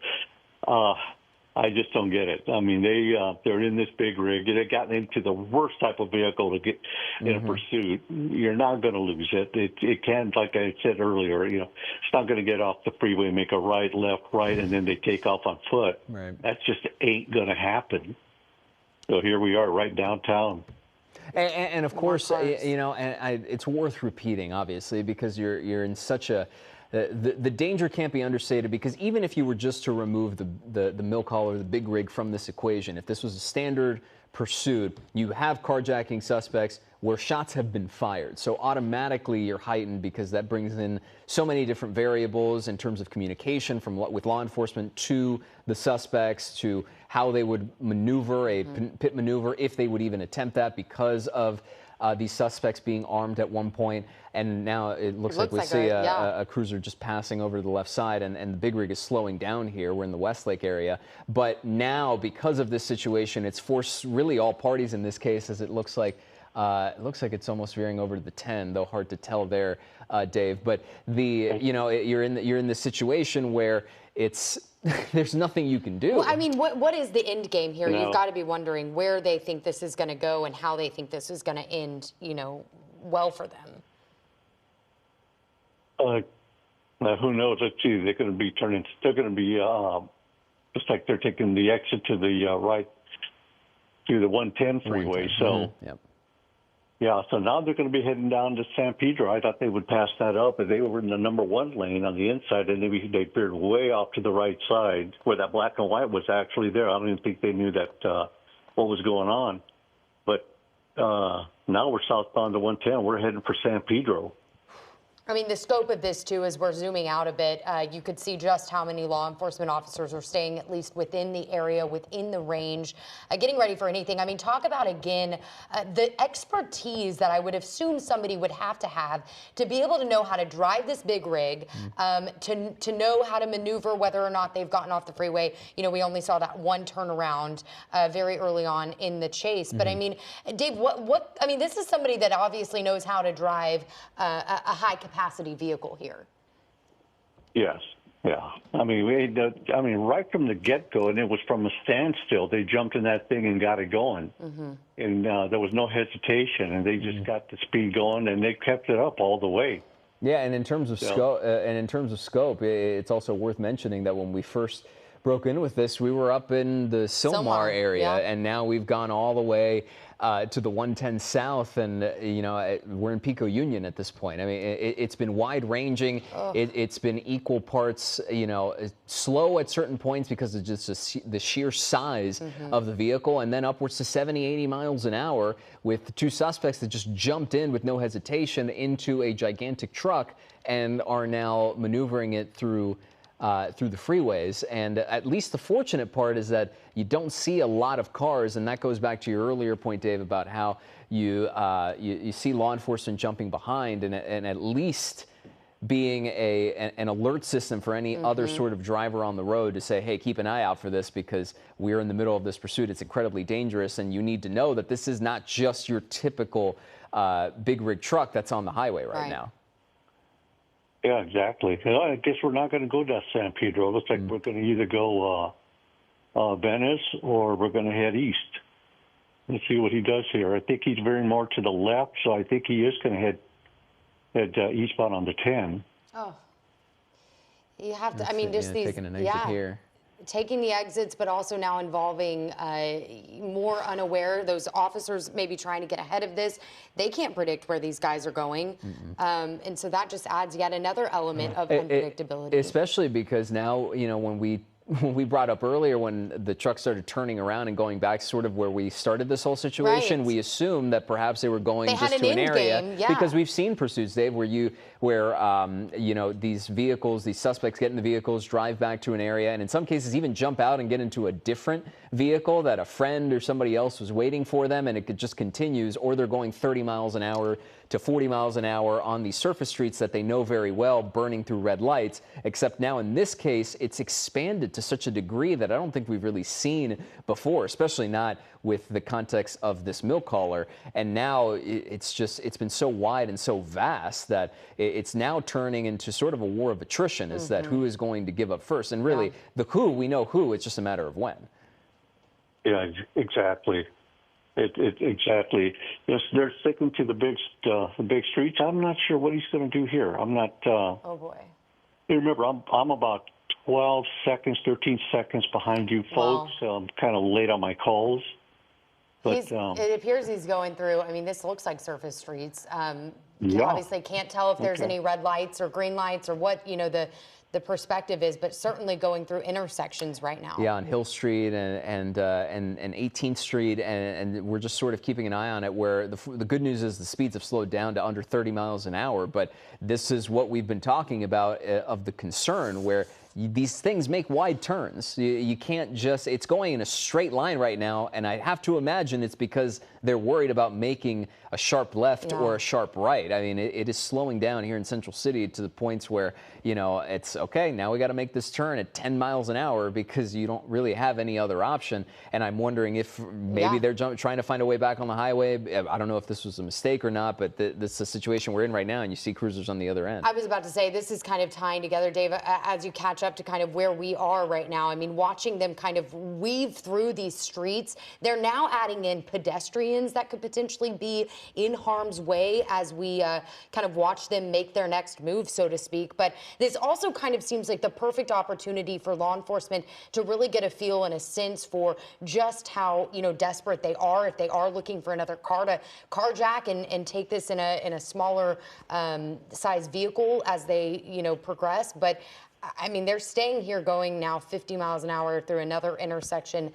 I just don't get it. I mean, they're in this big rig. They got into the worst type of vehicle to get in a pursuit. You're not going to lose it. It can, like I said earlier, it's not going to get off the freeway, make a right, left, right, and then they take off on foot. Right. That just ain't going to happen. So here we are, right downtown. And of course, it's worth repeating, obviously, because you're in such a. The danger can't be understated, because even if you were just to remove the milk hauler, the big rig from this equation, if this was a standard pursuit, you have carjacking suspects where shots have been fired. So automatically you're heightened, because that brings in so many different variables in terms of communication with law enforcement to the suspects, to how they would maneuver a pit maneuver, if they would even attempt that, because of these suspects being armed at one point. And now it looks like we see a cruiser just passing over to the left side, and the big rig is slowing down here. We're in the Westlake area. But now, because of this situation, it's forced really all parties in this case, as it looks like it's almost veering over to the 10, though hard to tell there, Dave. But you're in the situation where there's nothing you can do. Well, I mean, what is the end game here? No. You've got to be wondering where they think this is going to go and how they think this is going to end, well for them. Who knows? Let's see. They're going to be just like they're taking the exit to the right through the 110 freeway. So. Yep. Yeah, so now they're going to be heading down to San Pedro. I thought they would pass that up, but they were in the number 1 lane on the inside, and they veered way off to the right side where that black and white was actually there. I don't even think they knew that what was going on. But now we're southbound to 110. We're heading for San Pedro. I mean, the scope of this, too, as we're zooming out a bit, you could see just how many law enforcement officers are staying at least within the area, within the range, getting ready for anything. I mean, talk about, again, the expertise that I would assume somebody would have to be able to know how to drive this big rig, to know how to maneuver whether or not they've gotten off the freeway. You know, we only saw that one turnaround very early on in the chase. But, I mean, Dave, I mean, this is somebody that obviously knows how to drive a high-capacity vehicle here. Yes, yeah. I mean, right from the get-go, and it was from a standstill. They jumped in that thing and got it going, and there was no hesitation, and they just got the speed going, and they kept it up all the way. Yeah, and in terms of scope, it's also worth mentioning that when we first broke in with this, we were up in the Sylmar area, and now we've gone all the way to the 110 South, and we're in Pico Union at this point. I mean, it's been wide-ranging. It's been equal parts, slow at certain points because of just the sheer size of the vehicle, and then upwards to 70, 80 miles an hour with the 2 suspects that just jumped in with no hesitation into a gigantic truck and are now maneuvering it through the freeways. And at least the fortunate part is that you don't see a lot of cars, and that goes back to your earlier point, Dave, about how you see law enforcement jumping behind and at least being an alert system for any other sort of driver on the road to say, hey, keep an eye out for this because we're in the middle of this pursuit. It's incredibly dangerous, and you need to know that this is not just your typical big rig truck that's on the highway right now. Yeah, exactly. I guess we're not going to go to San Pedro. It looks like we're going to either go Venice or we're going to head east. Let's see what he does here. I think he's veering more to the left, so I think he is going to head eastbound on the 10. Oh, you have to. I mean, just these. Taking an exit here. Taking the exits, but also now involving more unaware. Those officers maybe trying to get ahead of this. They can't predict where these guys are going. And so that just adds yet another element of unpredictability. Especially because now, when we brought up earlier when the truck started turning around and going back sort of where we started this whole situation, we assumed that perhaps they were going just to an area because we've seen pursuits, Dave, where these vehicles, these suspects get in the vehicles, drive back to an area, and in some cases even jump out and get into a different vehicle that a friend or somebody else was waiting for them, and it just continues, or they're going 30 miles an hour to 40 miles an hour on these surface streets that they know very well, burning through red lights, except now in this case, it's expanded to such a degree that I don't think we've really seen before, especially not with the context of this milk hauler. And now it's been so wide and so vast that it's now turning into sort of a war of attrition, is that who is going to give up first? And really, we know who, it's just a matter of when. Yeah, exactly. Exactly. Yes, they're sticking to the big streets. I'm not sure what he's going to do here. I'm not. Oh boy. Remember, I'm about 12 seconds, 13 seconds behind you folks. So I'm kind of late on my calls. But it appears he's going through. I mean, this looks like surface streets. You obviously can't tell if there's any red lights or green lights or what the perspective is, but certainly going through intersections right now. Yeah, on Hill Street and 18th Street, and we're just sort of keeping an eye on it, where the good news is the speeds have slowed down to under 30 miles an hour, but this is what we've been talking about of the concern, where these things make wide turns. You can't just, it's going in a straight line right now, and I have to imagine it's because they're worried about making a sharp left or a sharp right. I mean, it is slowing down here in Central City to the points where, it's okay, now we got to make this turn at 10 miles an hour because you don't really have any other option. And I'm wondering if maybe they're trying to find a way back on the highway. I don't know if this was a mistake or not, but this is a situation we're in right now, and you see cruisers on the other end. I was about to say, this is kind of tying together, Dave, as you catch up to kind of where we are right now. I mean, watching them kind of weave through these streets, they're now adding in pedestrians pedestrians that could potentially be in harm's way as we kind of watch them make their next move, so to speak. But this also kind of seems like the perfect opportunity for law enforcement to really get a feel and a sense for just how, desperate they are, if they are looking for another car to carjack and take this in a smaller size vehicle as they, progress. But I mean, they're staying here going now 50 miles an hour through another intersection,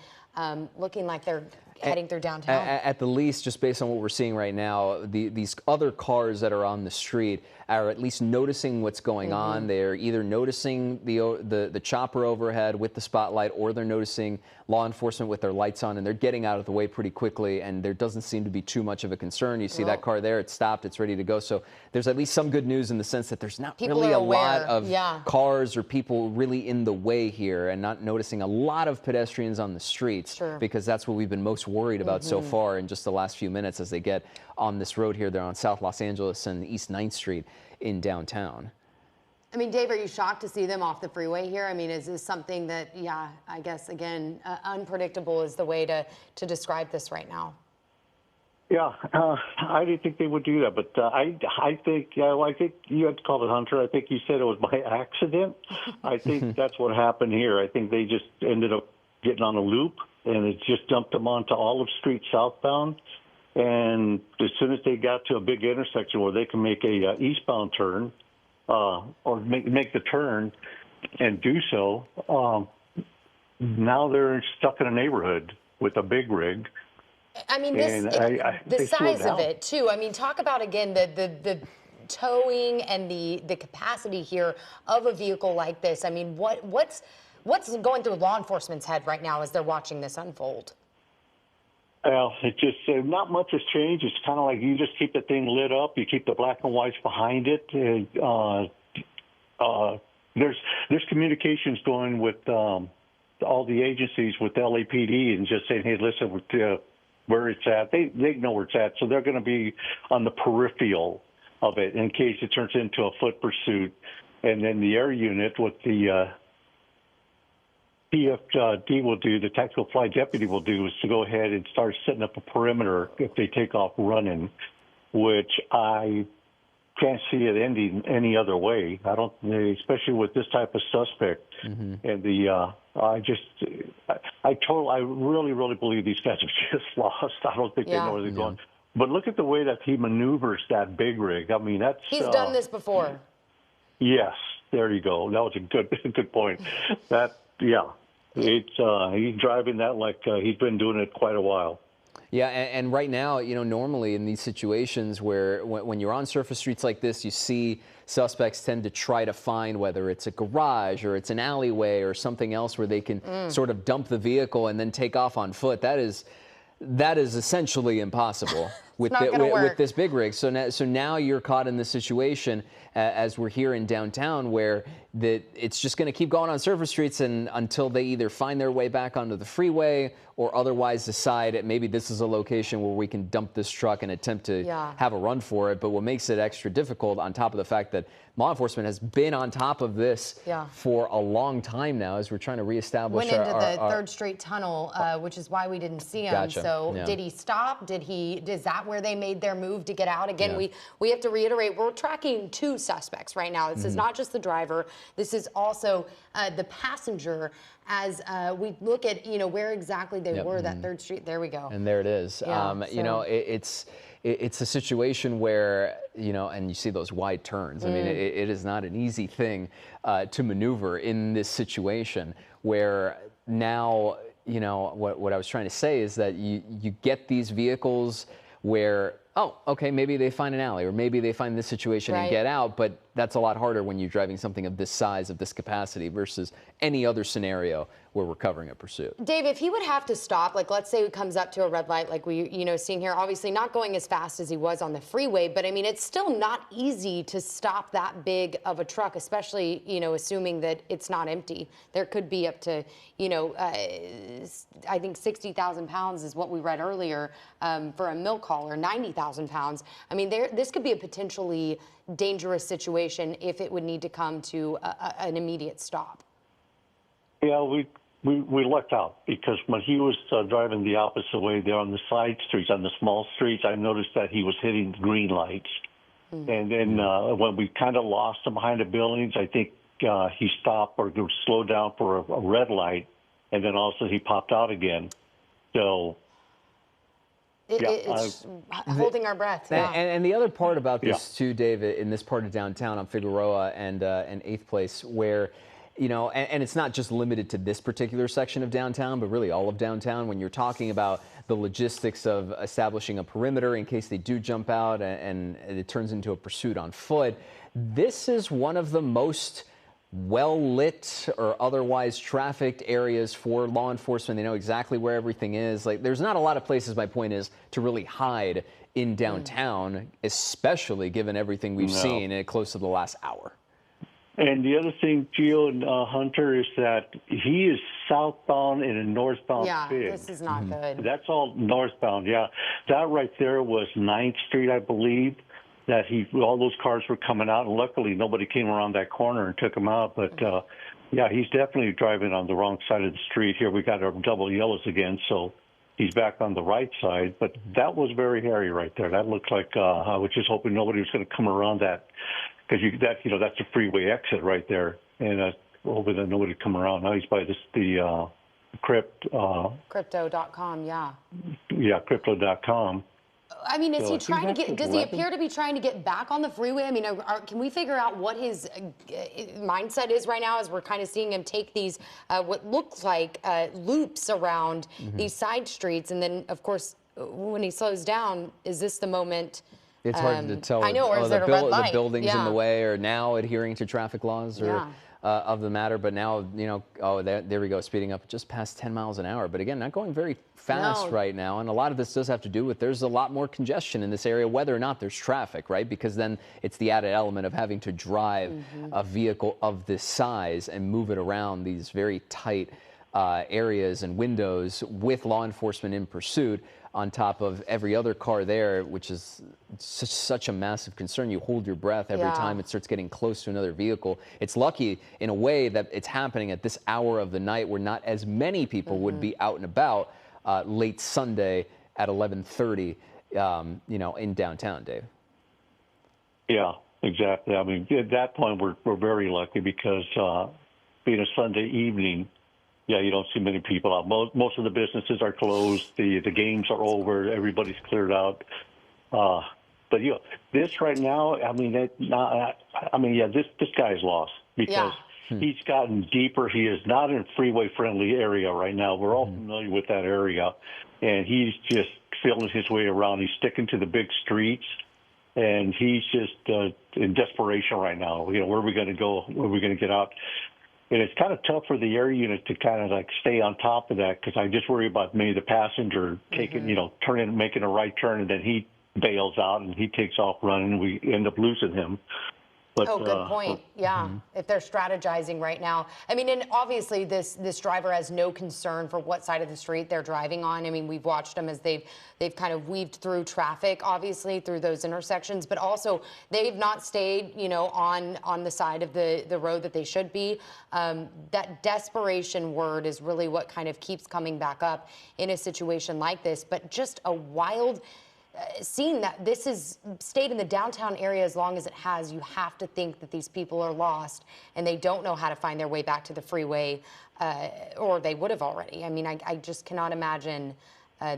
looking like they're heading through downtown. At the least, just based on what we're seeing right now, these other cars that are on the street are at least noticing what's going on. They're either noticing the chopper overhead with the spotlight, or they're noticing law enforcement with their lights on, and they're getting out of the way pretty quickly, and there doesn't seem to be too much of a concern. You see that car there, it's stopped, it's ready to go. So there's at least some good news in the sense that there's not People really are a lot aware. of cars or people really in the way here, and not noticing a lot of pedestrians on the streets, because that's what we've been most worried about so far in just the last few minutes as they get on this road here. They're on South Los Angeles and East 9th Street in downtown. I mean, Dave, are you shocked to see them off the freeway here? I mean, is this something that, I guess, again, unpredictable is the way to describe this right now? Yeah, I didn't think they would do that, but I think, I think you had called it, Hunter. I think you said it was by accident. I think that's what happened here. I think they just ended up getting on a loop, and it just dumped them onto Olive Street southbound. And as soon as they got to a big intersection where they can make a eastbound turn, or make the turn and do so, now they're stuck in a neighborhood with a big rig. I mean, the size of it too. I mean, talk about again the towing and the capacity here of a vehicle like this. I mean, what's going through law enforcement's head right now as they're watching this unfold? Well, it just not much has changed. It's kind of like you just keep the thing lit up. You keep the black and whites behind it. There's communications going with all the agencies with LAPD and just saying, hey, listen, where it's at. They know where it's at, so they're going to be on the peripheral of it in case it turns into a foot pursuit. And then the air unit with the PFD will do, the tactical flight deputy will do, is to go ahead and start setting up a perimeter if they take off running, which I can't see it ending any other way. I don't, especially with this type of suspect. And I really believe these guys are just lost. I don't think they know where they're going. But look at the way that he maneuvers that big rig. I mean, he's done this before. Yes, there you go. That was a good point. He's driving that like he's been doing it quite a while. Yeah, and right now, normally in these situations where when you're on surface streets like this, you see suspects tend to try to find whether it's a garage or it's an alleyway or something else where they can sort of dump the vehicle and then take off on foot. That is essentially impossible with this big rig. So now you're caught in this situation as we're here in downtown where it's just going to keep going on surface streets until they either find their way back onto the freeway or otherwise decide maybe this is a location where we can dump this truck and attempt to have a run for it. But what makes it extra difficult, on top of the fact that law enforcement has been on top of this for a long time now as we're trying to reestablish Went into the 3rd Street Tunnel, which is why we didn't see him. Gotcha. So did he stop? Is that where they made their move to get out? Again, we have to reiterate, we're tracking 2 suspects right now. This is not just the driver. This is also the passenger as we look at, where exactly they were, that 3rd Street. There we go. And there it is. It's a situation where, and you see those wide turns. I mean, it is not an easy thing to maneuver in this situation where now, what I was trying to say is that you get these vehicles where, oh, okay, maybe they find an alley or maybe they find this situation and get out, but that's a lot harder when you're driving something of this size, of this capacity versus any other scenario where we're covering a pursuit. Dave, if he would have to stop, like let's say he comes up to a red light like we, seeing here, obviously not going as fast as he was on the freeway, but I mean, it's still not easy to stop that big of a truck, especially, assuming that it's not empty. There could be up to, I think 60,000 pounds is what we read earlier for a milk hauler, 90,000 pounds. I mean, this could be a potentially dangerous situation if it would need to come to an immediate stop. Yeah, we lucked out because when he was driving the opposite way there on the side streets, on the small streets, I noticed that he was hitting green lights. And then when we kind of lost him behind the buildings, I think he stopped or slowed down for a red light, and then also he popped out again. So it's holding our breath. Yeah. And the other part about this too, David, in this part of downtown on Figueroa and 8th Place, where, you know, and it's not just limited to this particular section of downtown, but really all of downtown. When you're talking about the logistics of establishing a perimeter in case they do jump out and it turns into a pursuit on foot, this is one of the most well-lit or otherwise trafficked areas for law enforcement. They know exactly where everything is. Like, there's not a lot of places, my point is, to really hide in downtown, especially given everything we've seen close to the last hour. And the other thing, Gio and Hunter, is that he is southbound in a northbound pig. This is not good. That's all northbound, That right there was 9th Street, I believe, that all those cars were coming out, and luckily nobody came around that corner and took him out. But, he's definitely driving on the wrong side of the street. Here we got our double yellows again, so he's back on the right side. But that was very hairy right there. That looked like I was just hoping nobody was going to come around that. Because that's a freeway exit right there, and hoping that nobody would come around. Now he's by the Crypto.com, Crypto.com. I mean, is he trying to get? Does he appear to be trying to get back on the freeway? I mean, can we figure out what his mindset is right now, as we're kind of seeing him take these what looks like loops around these side streets, and then, of course, when he slows down, is this the moment? It's hard to tell. I know, or is there a red light? The building's in the way, or now adhering to traffic laws, or of the matter. But now, there we go, speeding up just past 10 miles an hour. But again, not going very fast right now. And a lot of this does have to do with there's a lot more congestion in this area, whether or not there's traffic, right? Because then it's the added element of having to drive a vehicle of this size and move it around these very tight areas and windows with law enforcement in pursuit, on top of every other car there, which is such a massive concern. You hold your breath every time it starts getting close to another vehicle. It's lucky in a way that it's happening at this hour of the night where not as many people would be out and about late Sunday at 11:30, in downtown, Dave. Yeah, exactly. I mean, at that point, we're very lucky because being a Sunday evening, you don't see many people out. Most of the businesses are closed. The games are over. Everybody's cleared out. But this right now, I mean, this guy's lost because he's gotten deeper. He is not in a freeway-friendly area right now. We're all familiar with that area, and he's just feeling his way around. He's sticking to the big streets, and he's just in desperation right now. Where are we going to go? Where are we going to get out? And it's kind of tough for the area unit to kind of like stay on top of that, because I just worry about maybe the passenger taking, making a right turn, and then he bails out and he takes off running, and we end up losing him. But, good point. If they're strategizing right now. I mean, and obviously this driver has no concern for what side of the street they're driving on. I mean, we've watched them as they've kind of weaved through traffic, obviously, through those intersections, but also they've not stayed, on the side of the road that they should be. That desperation word is really what kind of keeps coming back up in a situation like this, but just a wild seeing that this has stayed in the downtown area as long as it has. You have to think that these people are lost and they don't know how to find their way back to the freeway, or they would have already. I mean, I just cannot imagine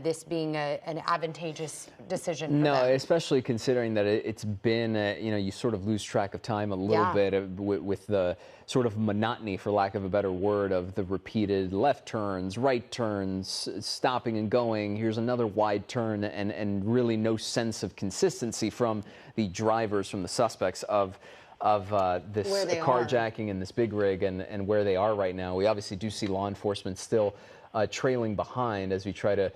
this being an advantageous decision for them. Especially considering that it's been, you sort of lose track of time a little bit with the sort of monotony, for lack of a better word, of the repeated left turns, right turns, stopping and going. Here's another wide turn, and really no sense of consistency from the drivers, from the suspects of this carjacking and this big rig and where they are right now. We obviously do see law enforcement still trailing behind as we try to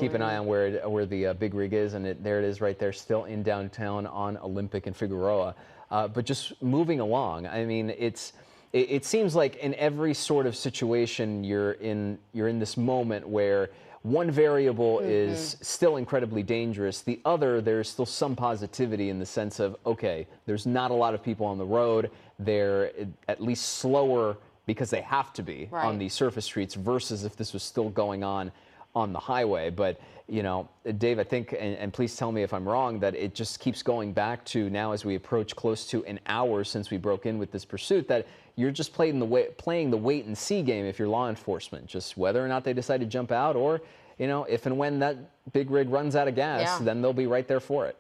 keep an eye on where the big rig is, and there it is right there, still in downtown on Olympic and Figueroa. But just moving along, I mean, it seems like in every sort of situation you're in this moment where one variable is still incredibly dangerous. The other, there's still some positivity in the sense of, okay, there's not a lot of people on the road. They're at least slower because they have to be Right. on these surface streets versus if this was still going on the highway. But, you know, Dave, I think, and please tell me if I'm wrong, that it just keeps going back to now as we approach close to an hour since we broke in with this pursuit, that you're just playing the wait and see game if you're law enforcement, just whether or not they decide to jump out, or, you know, if and when that big rig runs out of gas, then they'll be right there for it.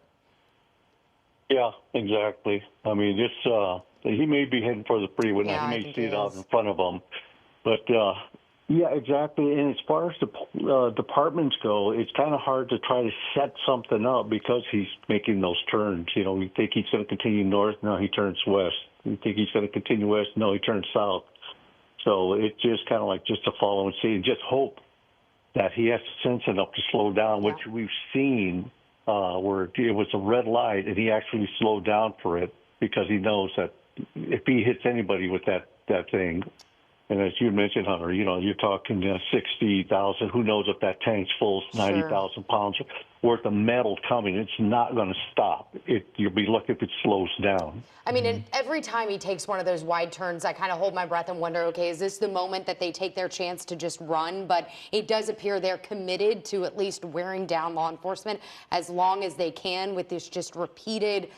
Yeah, exactly. I mean, he may be heading for the freeway. Yeah, He I may think see he it out is. in front of him. But, yeah, exactly. And as far as the departments go, it's kind of hard to try to set something up because he's making those turns. You know, you think he's going to continue north, no, he turns west. You think he's going to continue west, no, he turns south. So it's just kind of like just to follow and see and just hope that he has sense enough to slow down, which we've seen where it was a red light and he actually slowed down for it because he knows that if he hits anybody with that thing, and as you mentioned, Hunter, you know, you're talking 60,000. Who knows if that tank's full, 90,000 pounds worth of metal coming. It's not going to stop. You'll be lucky if it slows down. I mean, and every time he takes one of those wide turns, I kind of hold my breath and wonder, okay, is this the moment that they take their chance to just run? But it does appear they're committed to at least wearing down law enforcement as long as they can with this just repeated,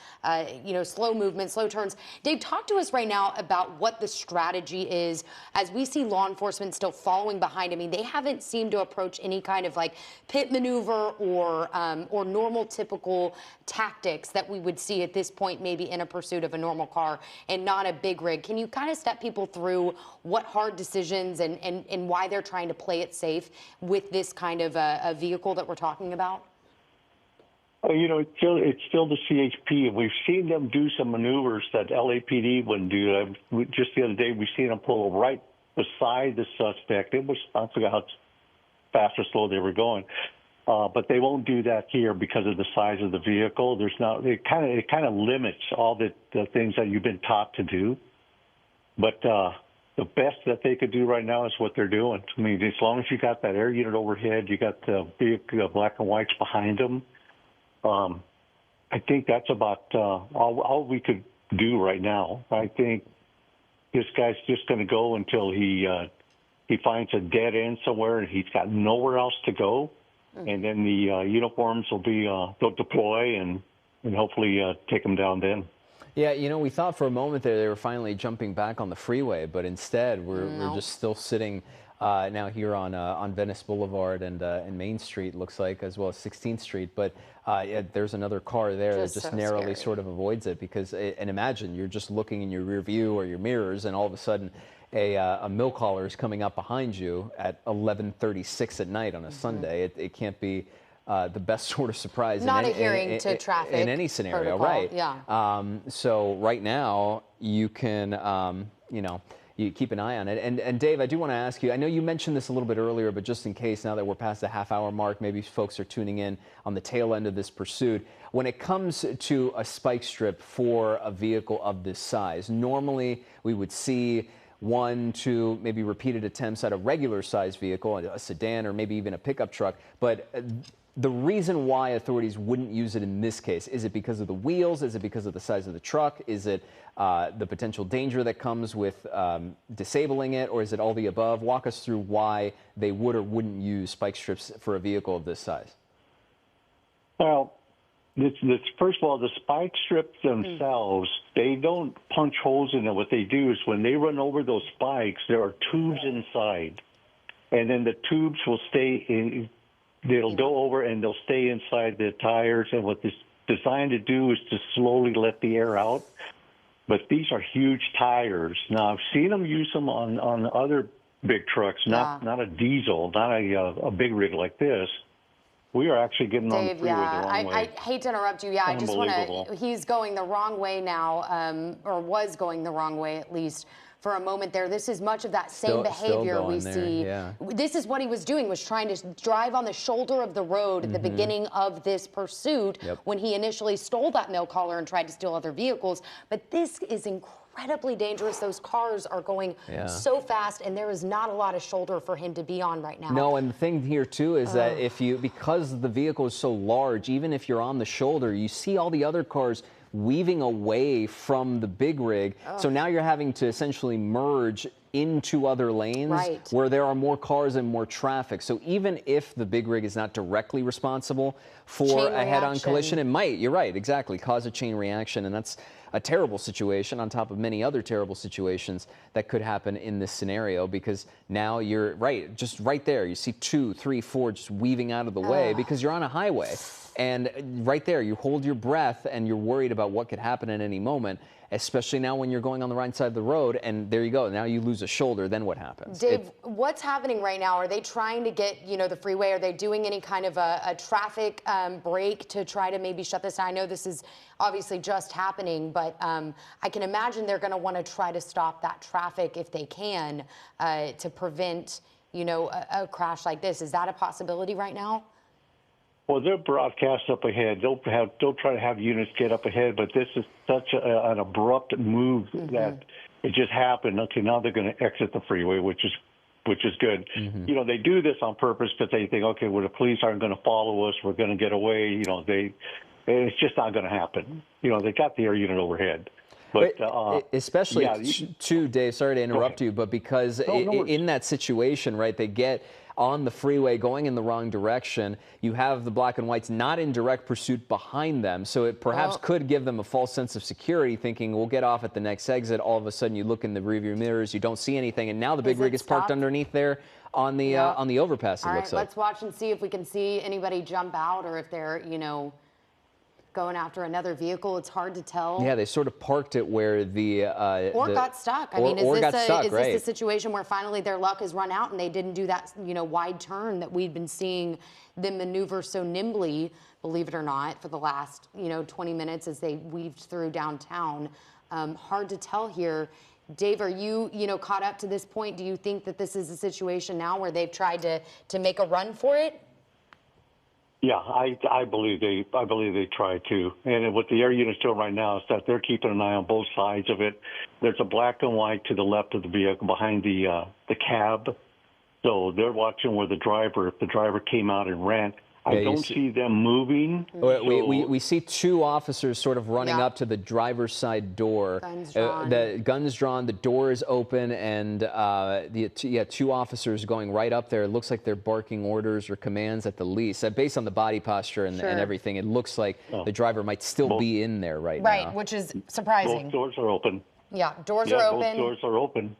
you know, slow movement, slow turns. Dave, talk to us right now about what the strategy is as we see law enforcement still following behind. I mean, they haven't seemed to approach any kind of like pit maneuver or normal typical tactics that we would see at this point, maybe in a pursuit of a normal car and not a big rig. Can you kind of step people through what hard decisions and why they're trying to play it safe with this kind of a vehicle that we're talking about? You know, it's still the CHP, and we've seen them do some maneuvers that LAPD wouldn't do. Just the other day, we seen them pull right beside the suspect. It was, I forgot how fast or slow they were going. But they won't do that here because of the size of the vehicle. It kind of limits all the things that you've been taught to do. But the best that they could do right now is what they're doing. I mean, as long as you got that air unit overhead, you got the big black and whites behind them. I think that's about all we could do right now. I think this guy's just going to go until he finds a dead end somewhere and he's got nowhere else to go. And then the uniforms will be they'll deploy and hopefully take them down then. Yeah, you know, we thought for a moment there they were finally jumping back on the freeway, but instead we're just still sitting now here on Venice Boulevard and Main Street, looks like, as well as 16th Street. But yeah, there's another car there that just narrowly sort of avoids it because, and imagine you're just looking in your rear view or your mirrors, and all of a sudden a milk hauler is coming up behind you at 11:36 at night on a Sunday. It can't be the best sort of surprise. Not adhering to traffic in any scenario, protocol. right? Yeah. So right now you can, you know, you keep an eye on it. And Dave, I do want to ask you, I know you mentioned this a little bit earlier, but just in case, now that we're past the half-hour mark, maybe folks are tuning in on the tail end of this pursuit. When it comes to a spike strip for a vehicle of this size, normally we would see 1, 2, maybe repeated attempts at a regular size vehicle, a sedan, or maybe even a pickup truck. But the reason why authorities wouldn't use it in this case, is it because of the wheels? Is it because of the size of the truck? Is it the potential danger that comes with disabling it, or is it all the above? Walk us through why they would or wouldn't use spike strips for a vehicle of this size. Well, first of all, the spike strips themselves, they don't punch holes in it. What they do is when they run over those spikes, there are tubes inside. And then the tubes will stay in, they'll go over and they'll stay inside the tires. And what this is designed to do is to slowly let the air out. But these are huge tires. Now, I've seen them use them on other big trucks, not a diesel, not a big rig like this. We are actually getting on the freeway the wrong way. I hate to interrupt you. Yeah, I just want to, he's going the wrong way now, or was going the wrong way at least for a moment there. This is much of that same behavior we see. Yeah. This is what he was doing, was trying to drive on the shoulder of the road at the beginning of this pursuit when he initially stole that milk hauler and tried to steal other vehicles. But this is incredibly dangerous. Those cars are going so fast, and there is not a lot of shoulder for him to be on right now. No, and the thing here too is that because the vehicle is so large, even if you're on the shoulder, you see all the other cars weaving away from the big rig. So now you're having to essentially merge into other lanes Right. where there are more cars and more traffic. So even if the big rig is not directly responsible for Chain a head-on reaction. collision, it might, you're right, exactly, cause a chain reaction. And that's a terrible situation on top of many other terrible situations that could happen in this scenario, because now you're right, just right there. You see 2, 3, 4 just weaving out of the way because you're on a highway. And right there, you hold your breath and you're worried about what could happen at any moment, especially now when you're going on the right side of the road, and there you go. Now you lose a shoulder, then what happens? Dave, what's happening right now? Are they trying to get, the freeway? Are they doing any kind of a traffic break to try to maybe shut this down? I know this is obviously just happening, but I can imagine they're going to want to try to stop that traffic if they can to prevent, a crash like this. Is that a possibility right now? Well, they'll broadcast up ahead. They'll try to have units get up ahead, but this is such an abrupt move that it just happened. Okay, now they're going to exit the freeway, which is good. They do this on purpose because they think, okay, well, the police aren't going to follow us. We're going to get away. It's just not going to happen. They got the air unit overhead. But especially too, Dave, sorry to interrupt you, but because no in that situation, right, they get on the freeway going in the wrong direction, you have the black and whites not in direct pursuit behind them, so it perhaps could give them a false sense of security, thinking we'll get off at the next exit. All of a sudden you look in the rearview mirrors, you don't see anything, and now the big rig is parked underneath there on the overpass. It looks like. Let's watch and see if we can see anybody jump out, or if they're going after another vehicle. It's hard to tell. Yeah, they sort of parked it where got stuck. I mean, is this a situation where finally their luck has run out and they didn't do that, wide turn that we've been seeing them maneuver so nimbly, believe it or not, for the last, 20 minutes as they weaved through downtown? Hard to tell here. Dave, are you, caught up to this point? Do you think that this is a situation now where they've tried to make a run for it? Yeah, I believe they try to. And what the air unit's doing right now is that they're keeping an eye on both sides of it. There's a black and white to the left of the vehicle behind the cab. So they're watching where if the driver came out and ran. I don't see them moving. We see 2 officers sort of running up to the driver's side door. Guns drawn. The guns drawn, the door is open, and 2 officers going right up there. It looks like they're barking orders or commands at the least. Based on the body posture and everything, it looks like the driver might still be in there right now. Right, which is surprising. Both doors are open. Yeah, doors are open. Both doors are open.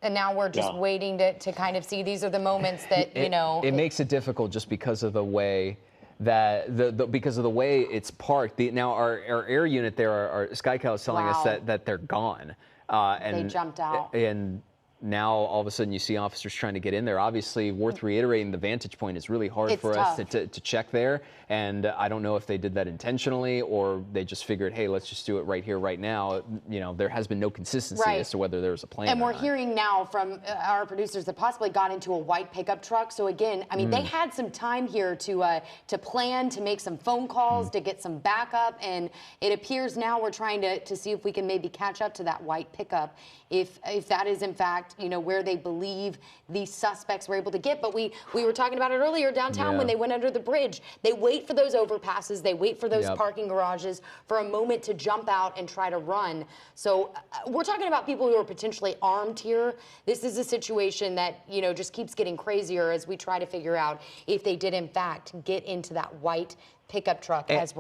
And now we're just waiting to kind of see. These are the moments that, It makes it difficult just because of the way that it's parked. Now our air unit there, our SkyCal is telling us that they're gone. And they jumped out. And now all of a sudden you see officers trying to get in there. Obviously, worth reiterating, the vantage point is really hard for us to check there. And I don't know if they did that intentionally or they just figured, hey, let's just do it right here, right now. There has been no consistency as to whether there's a plan. And we're hearing now from our producers that possibly got into a white pickup truck. So again, I mean, they had some time here to plan, to make some phone calls, to get some backup. And it appears now we're trying to see if we can maybe catch up to that white pickup, if that is in fact, where they believe these suspects were able to get. But we were talking about it earlier downtown when they went under the bridge. They wait for those overpasses. They wait for those parking garages for a moment to jump out and try to run. So we're talking about people who are potentially armed here. This is a situation that, just keeps getting crazier as we try to figure out if they did in fact get into that white pickup truck as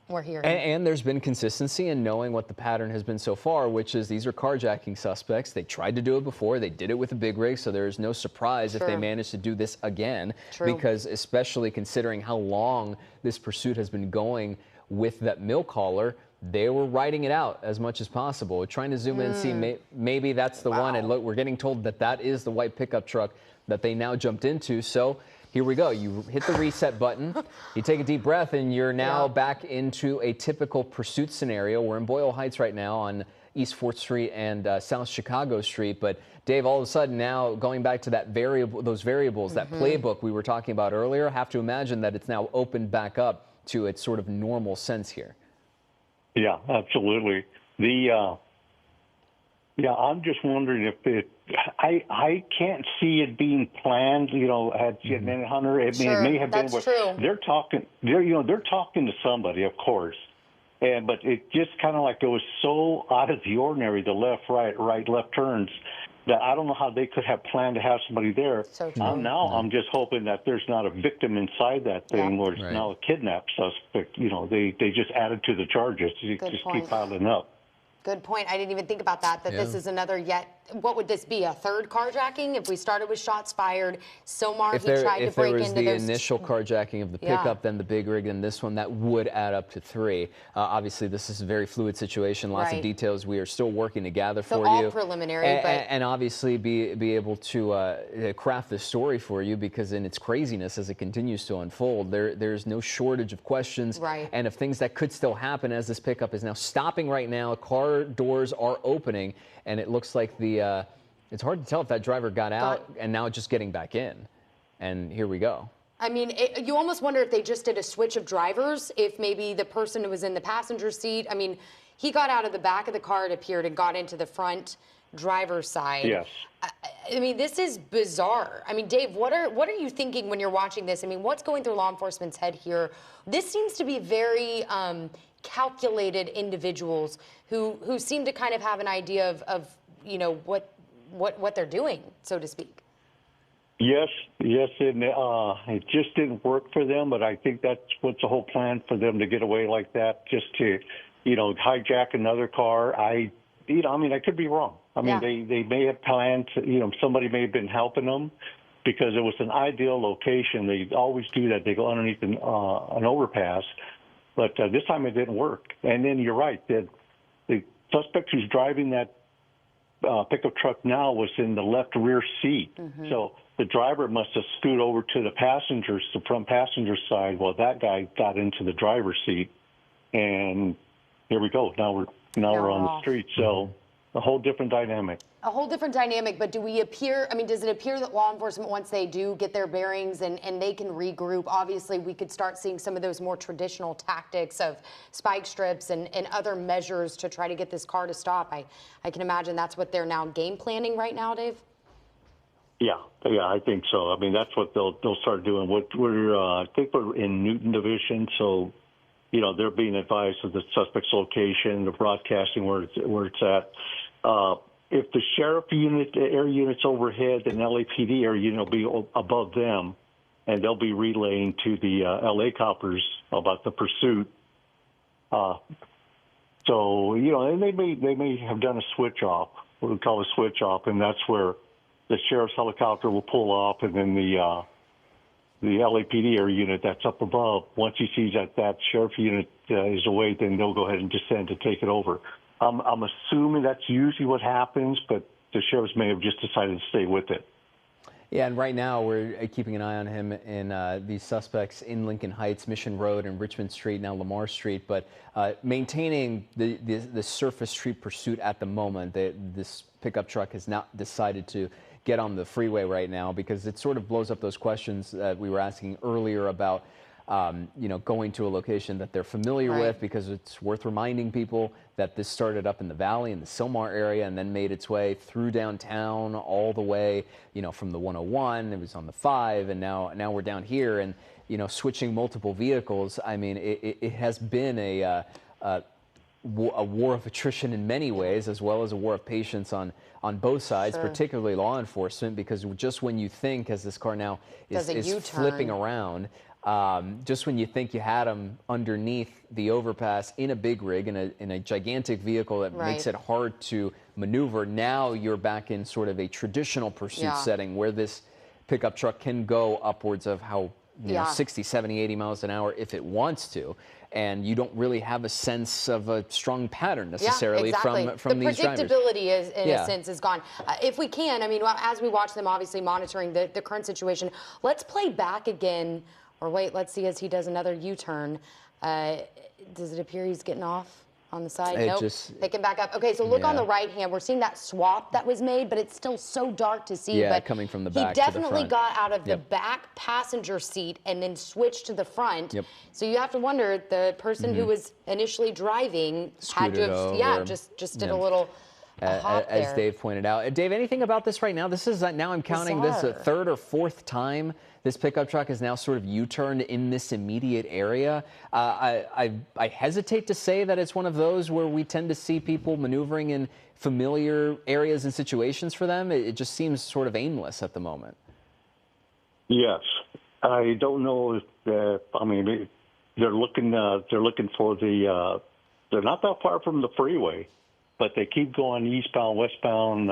we're hearing. And there's been consistency in knowing what the pattern has been so far, which is these are carjacking suspects. They tried to do it before. They did it with a big rig, so there's no surprise if they manage to do this again. Because especially considering how long this pursuit has been going with that milk hauler, they were riding it out as much as possible, trying to zoom in and see maybe that's the one. And look, we're getting told that is the white pickup truck that they now jumped into. So here we go. You hit the reset button, you take a deep breath, and you're now back into a typical pursuit scenario. We're in Boyle Heights right now on East 4th Street and South Chicago Street. But Dave, all of a sudden now going back to those variables, that playbook we were talking about earlier, have to imagine that it's now opened back up to its sort of normal sense here. Yeah, absolutely. I'm just wondering if I can't see it being planned. At Hunter, it may have been. True. They're talking. They're talking to somebody, of course, but it just kind of like it was so out of the ordinary, the left, right, left turns, that I don't know how they could have planned to have somebody there. So true. Now I'm just hoping that there's not a victim inside that thing, where it's Right. now a kidnap suspect. You know, they just added to the charges. You Good just point. keep piling up. Good point. I didn't even think about that this is another what would this be, a third carjacking? If we started with shots fired, Somar, he tried to break into the those. initial carjacking of the pickup, then the big rig, and this one, that would add up to 3. Obviously, this is a very fluid situation. Lots of details we are still working to gather for all you. preliminary, and obviously be able to craft this story for you, because in its craziness as it continues to unfold, there's no shortage of questions and of things that could still happen as this pickup is now stopping right now. Car doors are opening, and it looks like it's hard to tell if that driver got out and now just getting back in. And here we go. I mean, you almost wonder if they just did a switch of drivers, if maybe the person who was in the passenger seat, I mean, he got out of the back of the car, it appeared, and got into the front driver's side. Yes. I mean, this is bizarre. I mean, Dave, what are you thinking when you're watching this? I mean, what's going through law enforcement's head here? This seems to be very calculated individuals who seem to kind of have an idea of you know, what they're doing, so to speak. Yes, and it just didn't work for them, but I think that's what's the whole plan for them to get away like that, just to, you know, hijack another car. I mean, I could be wrong. I mean, they may have planned to, you know, somebody may have been helping them, because it was an ideal location. They always do that. They go underneath an overpass, but this time it didn't work. And then you're right, the suspect who's driving that pickup truck now was in the left rear seat. So the driver must have scooted over to the front passenger side, while that guy got into the driver's seat. And here we go. Now we're on the street. So a whole different dynamic. A whole different dynamic, but does it appear that law enforcement, once they do get their bearings and they can regroup, obviously we could start seeing some of those more traditional tactics of spike strips and other measures to try to get this car to stop. I can imagine that's what they're now game planning right now, Dave? Yeah, I think so. I mean, that's what they'll start doing. I think we're in Newton Division, so, you know, they're being advised of the suspect's location, the broadcasting where it's at. If the sheriff unit, air unit's overhead, then LAPD air unit will be above them, and they'll be relaying to the LA coppers about the pursuit. So, you know, and they may have done a switch off, what we call a switch off, and that's where the sheriff's helicopter will pull off, and then the LAPD air unit that's up above, once he sees that sheriff unit is away, then they'll go ahead and descend to take it over. I'm assuming that's usually what happens, but the sheriffs may have just decided to stay with it. Yeah, and right now we're keeping an eye on him in these suspects in Lincoln Heights, Mission Road, and Richmond Street, now Lamar Street, but maintaining the surface street pursuit at the moment. This pickup truck has not decided to get on the freeway right now, because it sort of blows up those questions that we were asking earlier about you know, going to a location that they're familiar with, because it's worth reminding people that this started up in the valley, in the Silmar area, and then made its way through downtown all the way, you know, from the 101, it was on the 5, and now we're down here, and, you know, switching multiple vehicles. I mean, it has been a war of attrition in many ways, as well as a war of patience on both sides, particularly law enforcement, because just when you think, as this car now is flipping around, just when you think you had them underneath the overpass in a big rig, in a gigantic vehicle that makes it hard to maneuver, now you're back in sort of a traditional pursuit setting where this pickup truck can go upwards of 60, 70, 80 miles an hour if it wants to. And you don't really have a sense of a strong pattern necessarily from these drivers. The predictability is, in a sense, is gone. If we can, I mean, as we watch them obviously monitoring the current situation, let's play back again. Or wait, let's see as he does another U-turn. Does it appear he's getting off on the side? Nope. Pick him back up. Okay, so look on the right hand. We're seeing that swap that was made, but it's still so dark to see. Yeah, but coming from the back he definitely to the front. got out of the back passenger seat and then switched to the front. So you have to wonder, the person who was initially driving had to have, just did a little as Dave pointed out. Dave, anything about this right now? This is, now I'm counting this a third or fourth time this pickup truck has now sort of U-turned in this immediate area. I hesitate to say that it's one of those where we tend to see people maneuvering in familiar areas and situations for them. It just seems sort of aimless at the moment. Yes, I don't know if I mean they're looking for the. They're not that far from the freeway, but they keep going eastbound, westbound.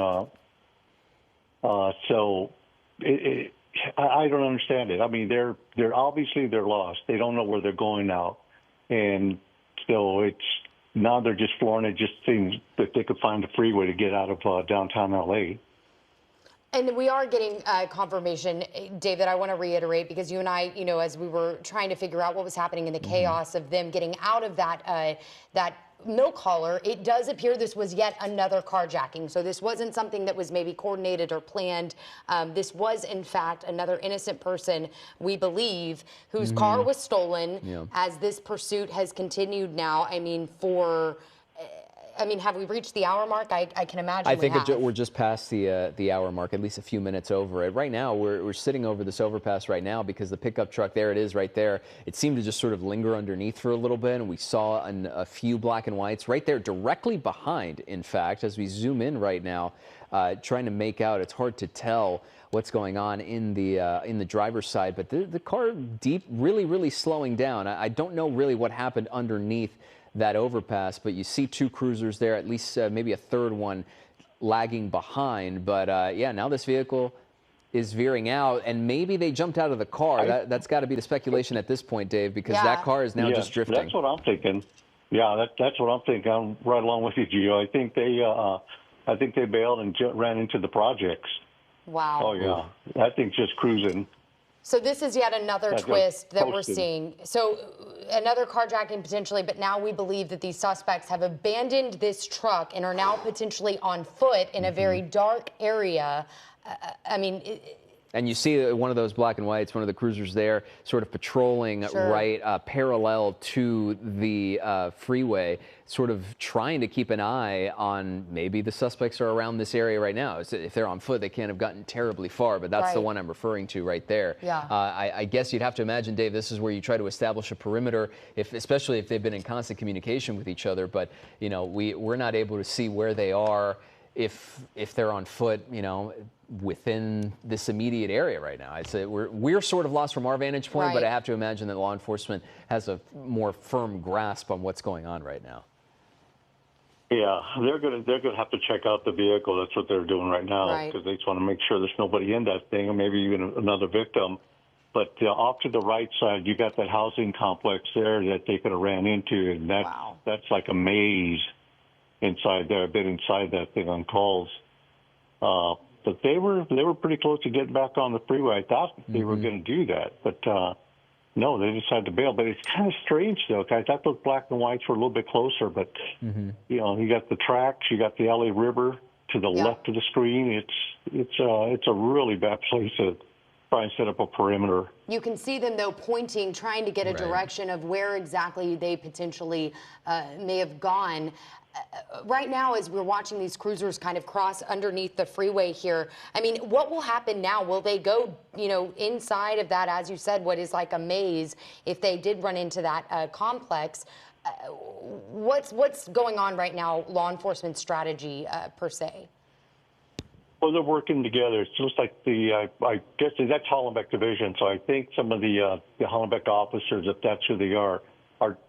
So I don't understand it. I mean, they're obviously they're lost. They don't know where they're going now, and so now they're just flooring it. Just seems that they could find a freeway to get out of downtown LA. And we are getting confirmation, Dave, that I want to reiterate, because you and I, as we were trying to figure out what was happening in the chaos of them getting out of that milk hauler, it does appear this was yet another carjacking. So this wasn't something that was maybe coordinated or planned. This was, in fact, another innocent person, we believe, whose car was stolen as this pursuit has continued now. Have we reached the hour mark? I can imagine I think we have. we're just past the hour mark, at least a few minutes over it. Right now, we're sitting over this overpass right now because the pickup truck, there it is right there. It seemed to just sort of linger underneath for a little bit, and we saw a few black and whites right there directly behind, in fact, as we zoom in right now, trying to make out. It's hard to tell what's going on in the driver's side, but the car really slowing down. I don't know really what happened underneath that overpass, but you see two cruisers there, at least maybe a third one lagging behind. But yeah, now this vehicle is veering out, and maybe they jumped out of the car. That's got to be the speculation at this point, Dave, because that car is now just drifting. That's what I'm thinking. Yeah, that's what I'm thinking. I'm right along with you, Gio. I think they bailed and ran into the projects. Wow. Oh yeah, that thing's just cruising. So this is yet another twist that we're seeing. So another carjacking potentially, but now we believe that these suspects have abandoned this truck and are now potentially on foot in a very dark area. And you see one of those black and whites, one of the cruisers there, sort of patrolling right parallel to the freeway, sort of trying to keep an eye on maybe the suspects are around this area right now. If they're on foot, they can't have gotten terribly far, but that's the one I'm referring to right there. Yeah. I guess you'd have to imagine, Dave, this is where you try to establish a perimeter, especially if they've been in constant communication with each other. But, we're not able to see where they are if they're on foot, within this immediate area right now. I'd say we're sort of lost from our vantage point, but I have to imagine that law enforcement has a more firm grasp on what's going on right now. Yeah, they're gonna have to check out the vehicle. That's what they're doing right now, because they just want to make sure there's nobody in that thing, or maybe even another victim. But off to the right side, you got that housing complex there that they could have ran into, and that's like a maze inside there. I've been inside that thing on calls. But they were pretty close to getting back on the freeway. I thought they were going to do that, but no, they decided to bail. But it's kind of strange, though, because I thought those black and whites were a little bit closer. But you got the tracks, you got the LA River to the left of the screen. It's a really bad place to try and set up a perimeter. You can see them, though, pointing, trying to get a direction of where exactly they potentially may have gone. Right now, as we're watching these cruisers kind of cross underneath the freeway here, what will happen now? Will they go, inside of that, as you said, what is like a maze, if they did run into that complex? What's going on right now, law enforcement strategy per se? Well, they're working together. It's just like I guess that's Hollenbeck Division. So I think some of the Hollenbeck officers, if that's who they are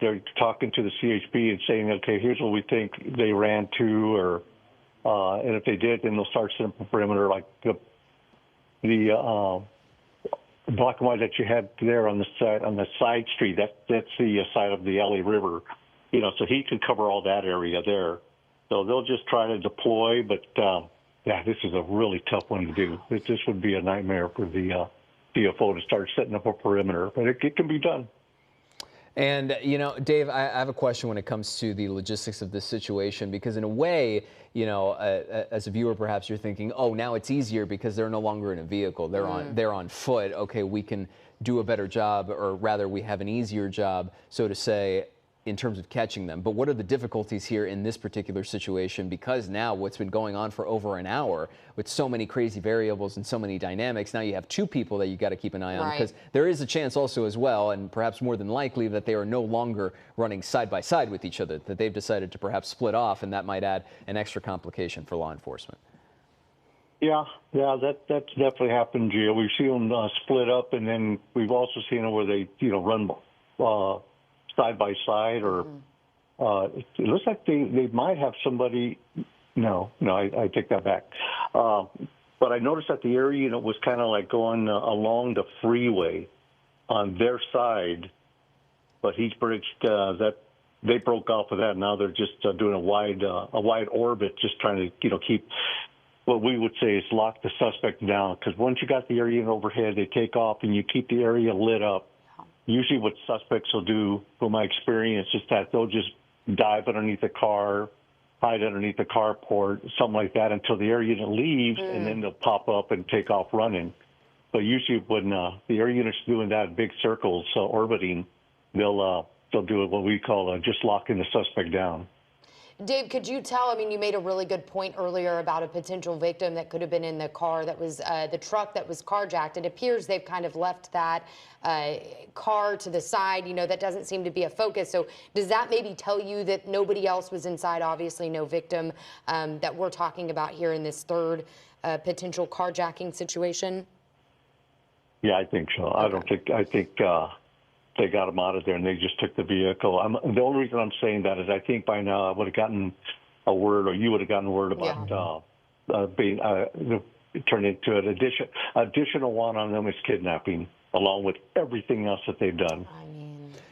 they're talking to the CHP and saying, okay, here's what we think they ran to, or and if they did, then they'll start setting up a perimeter, like the black and white that you had there on the side street. That's the side of the LA River, so he can cover all that area there. So they'll just try to deploy, but this is a really tough one to do. This would be a nightmare for the DFO to start setting up a perimeter, but it can be done. And, Dave, I have a question when it comes to the logistics of this situation, because in a way, as a viewer, perhaps you're thinking, oh, now it's easier because they're no longer in a vehicle. They're on foot. Okay, we can do a better job, or rather we have an easier job, so to say, in terms of catching them. But what are the difficulties here in this particular situation? Because now what's been going on for over an hour with so many crazy variables and so many dynamics, now you have two people that you got to keep an eye on, because there is a chance also as well, and perhaps more than likely, that they are no longer running side by side with each other, that they've decided to perhaps split off, and that might add an extra complication for law enforcement. Yeah, that's definitely happened, Gio. We've seen them split up, and then we've also seen them where they, run side by side, or it looks like they might have somebody. No, I take that back. But I noticed that the area was kind of like going along the freeway on their side, but he's bridged that. They broke off of that. Now they're just doing a wide orbit, just trying to keep what we would say is lock the suspect down. Because once you got the area overhead, they take off and you keep the area lit up. Usually what suspects will do, from my experience, is that they'll just dive underneath the car, hide underneath the carport, something like that, until the air unit leaves, and then they'll pop up and take off running. But usually when the air unit's doing that, big circles orbiting, they'll do what we call just locking the suspect down. Dave, could you tell, I mean, you made a really good point earlier about a potential victim that could have been in the car that was, the truck that was carjacked. It appears they've kind of left that car to the side, that doesn't seem to be a focus. So does that maybe tell you that nobody else was inside? Obviously no victim that we're talking about here in this third potential carjacking situation? Yeah, I think so. Okay. I think they got him out of there and they just took the vehicle. The only reason I'm saying that is I think by now I would have gotten a word, or you would have gotten word about being turned into an additional one on them is kidnapping, along with everything else that they've done.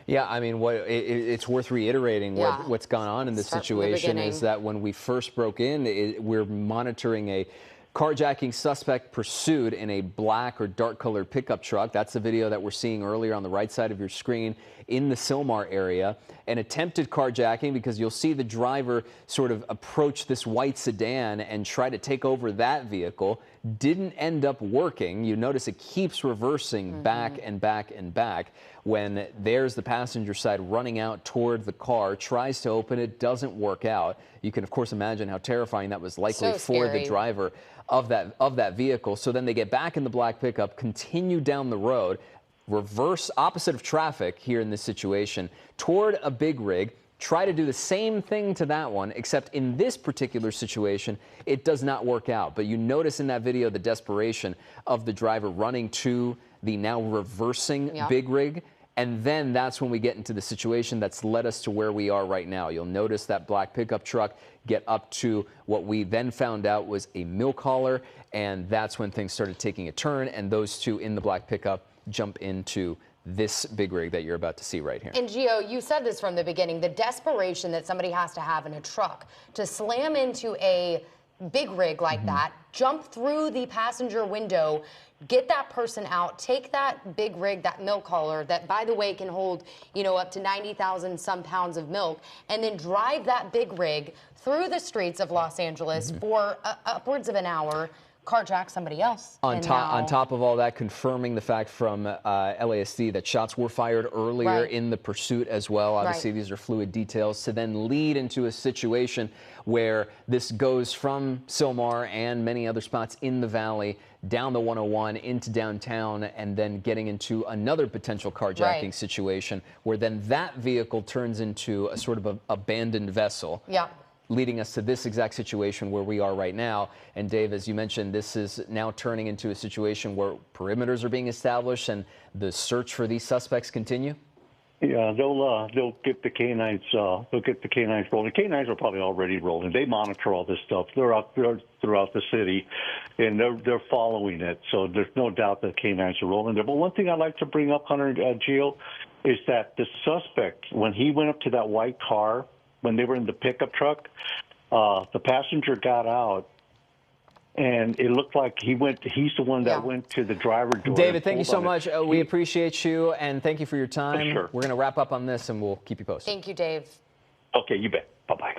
Yeah, I mean, it's worth reiterating what's gone on in this situation is that when we first broke in, we're monitoring a carjacking suspect pursued in a black or dark colored pickup truck. That's the video that we're seeing earlier on the right side of your screen in the Sylmar area. An attempted carjacking, because you'll see the driver sort of approach this white sedan and try to take over that vehicle. Didn't end up working. You notice it keeps reversing back and back and back. When there's the passenger side running out toward the car, tries to open it, doesn't work out. You can of course imagine how terrifying that was likely for the driver of that vehicle. So then they get back in the black pickup, continue down the road, reverse opposite of traffic here in this situation toward a big rig, try to do the same thing to that one, except in this particular situation, it does not work out. But you notice in that video the desperation of the driver running to the now reversing big rig. And then that's when we get into the situation that's led us to where we are right now. You'll notice that black pickup truck get up to what we then found out was a milk hauler, and that's when things started taking a turn, and those two in the black pickup jump into this big rig that you're about to see right here. And Gio, you said this from the beginning, the desperation that somebody has to have in a truck to slam into a big rig like that, jump through the passenger window, get that person out, take that big rig, that milk hauler that, by the way, can hold, up to 90,000 some pounds of milk, and then drive that big rig through the streets of Los Angeles for upwards of an hour, carjack somebody else. On top of all that, confirming the fact from LASD that shots were fired earlier in the pursuit as well. Obviously, these are fluid details to then lead into a situation where this goes from Sylmar and many other spots in the valley down the 101 into downtown, and then getting into another potential carjacking situation where then that vehicle turns into a sort of a abandoned vessel. Leading us to this exact situation where we are right now. And Dave, as you mentioned, this is now turning into a situation where perimeters are being established and the search for these suspects continue. Yeah, they'll get the canines. They'll get the canines rolling. The canines are probably already rolling. They monitor all this stuff. They're out throughout the city, and they're following it. So there's no doubt that canines are rolling there. But one thing I'd like to bring up, Hunter, Gio, is that the suspect, when he went up to that white car, when they were in the pickup truck, the passenger got out, and it looked like he's the one that went to the driver door. David, thank you so much. We appreciate you, and thank you for your time. Sure. We're going to wrap up on this, and we'll keep you posted. Thank you, Dave. Okay, you bet. Bye-bye.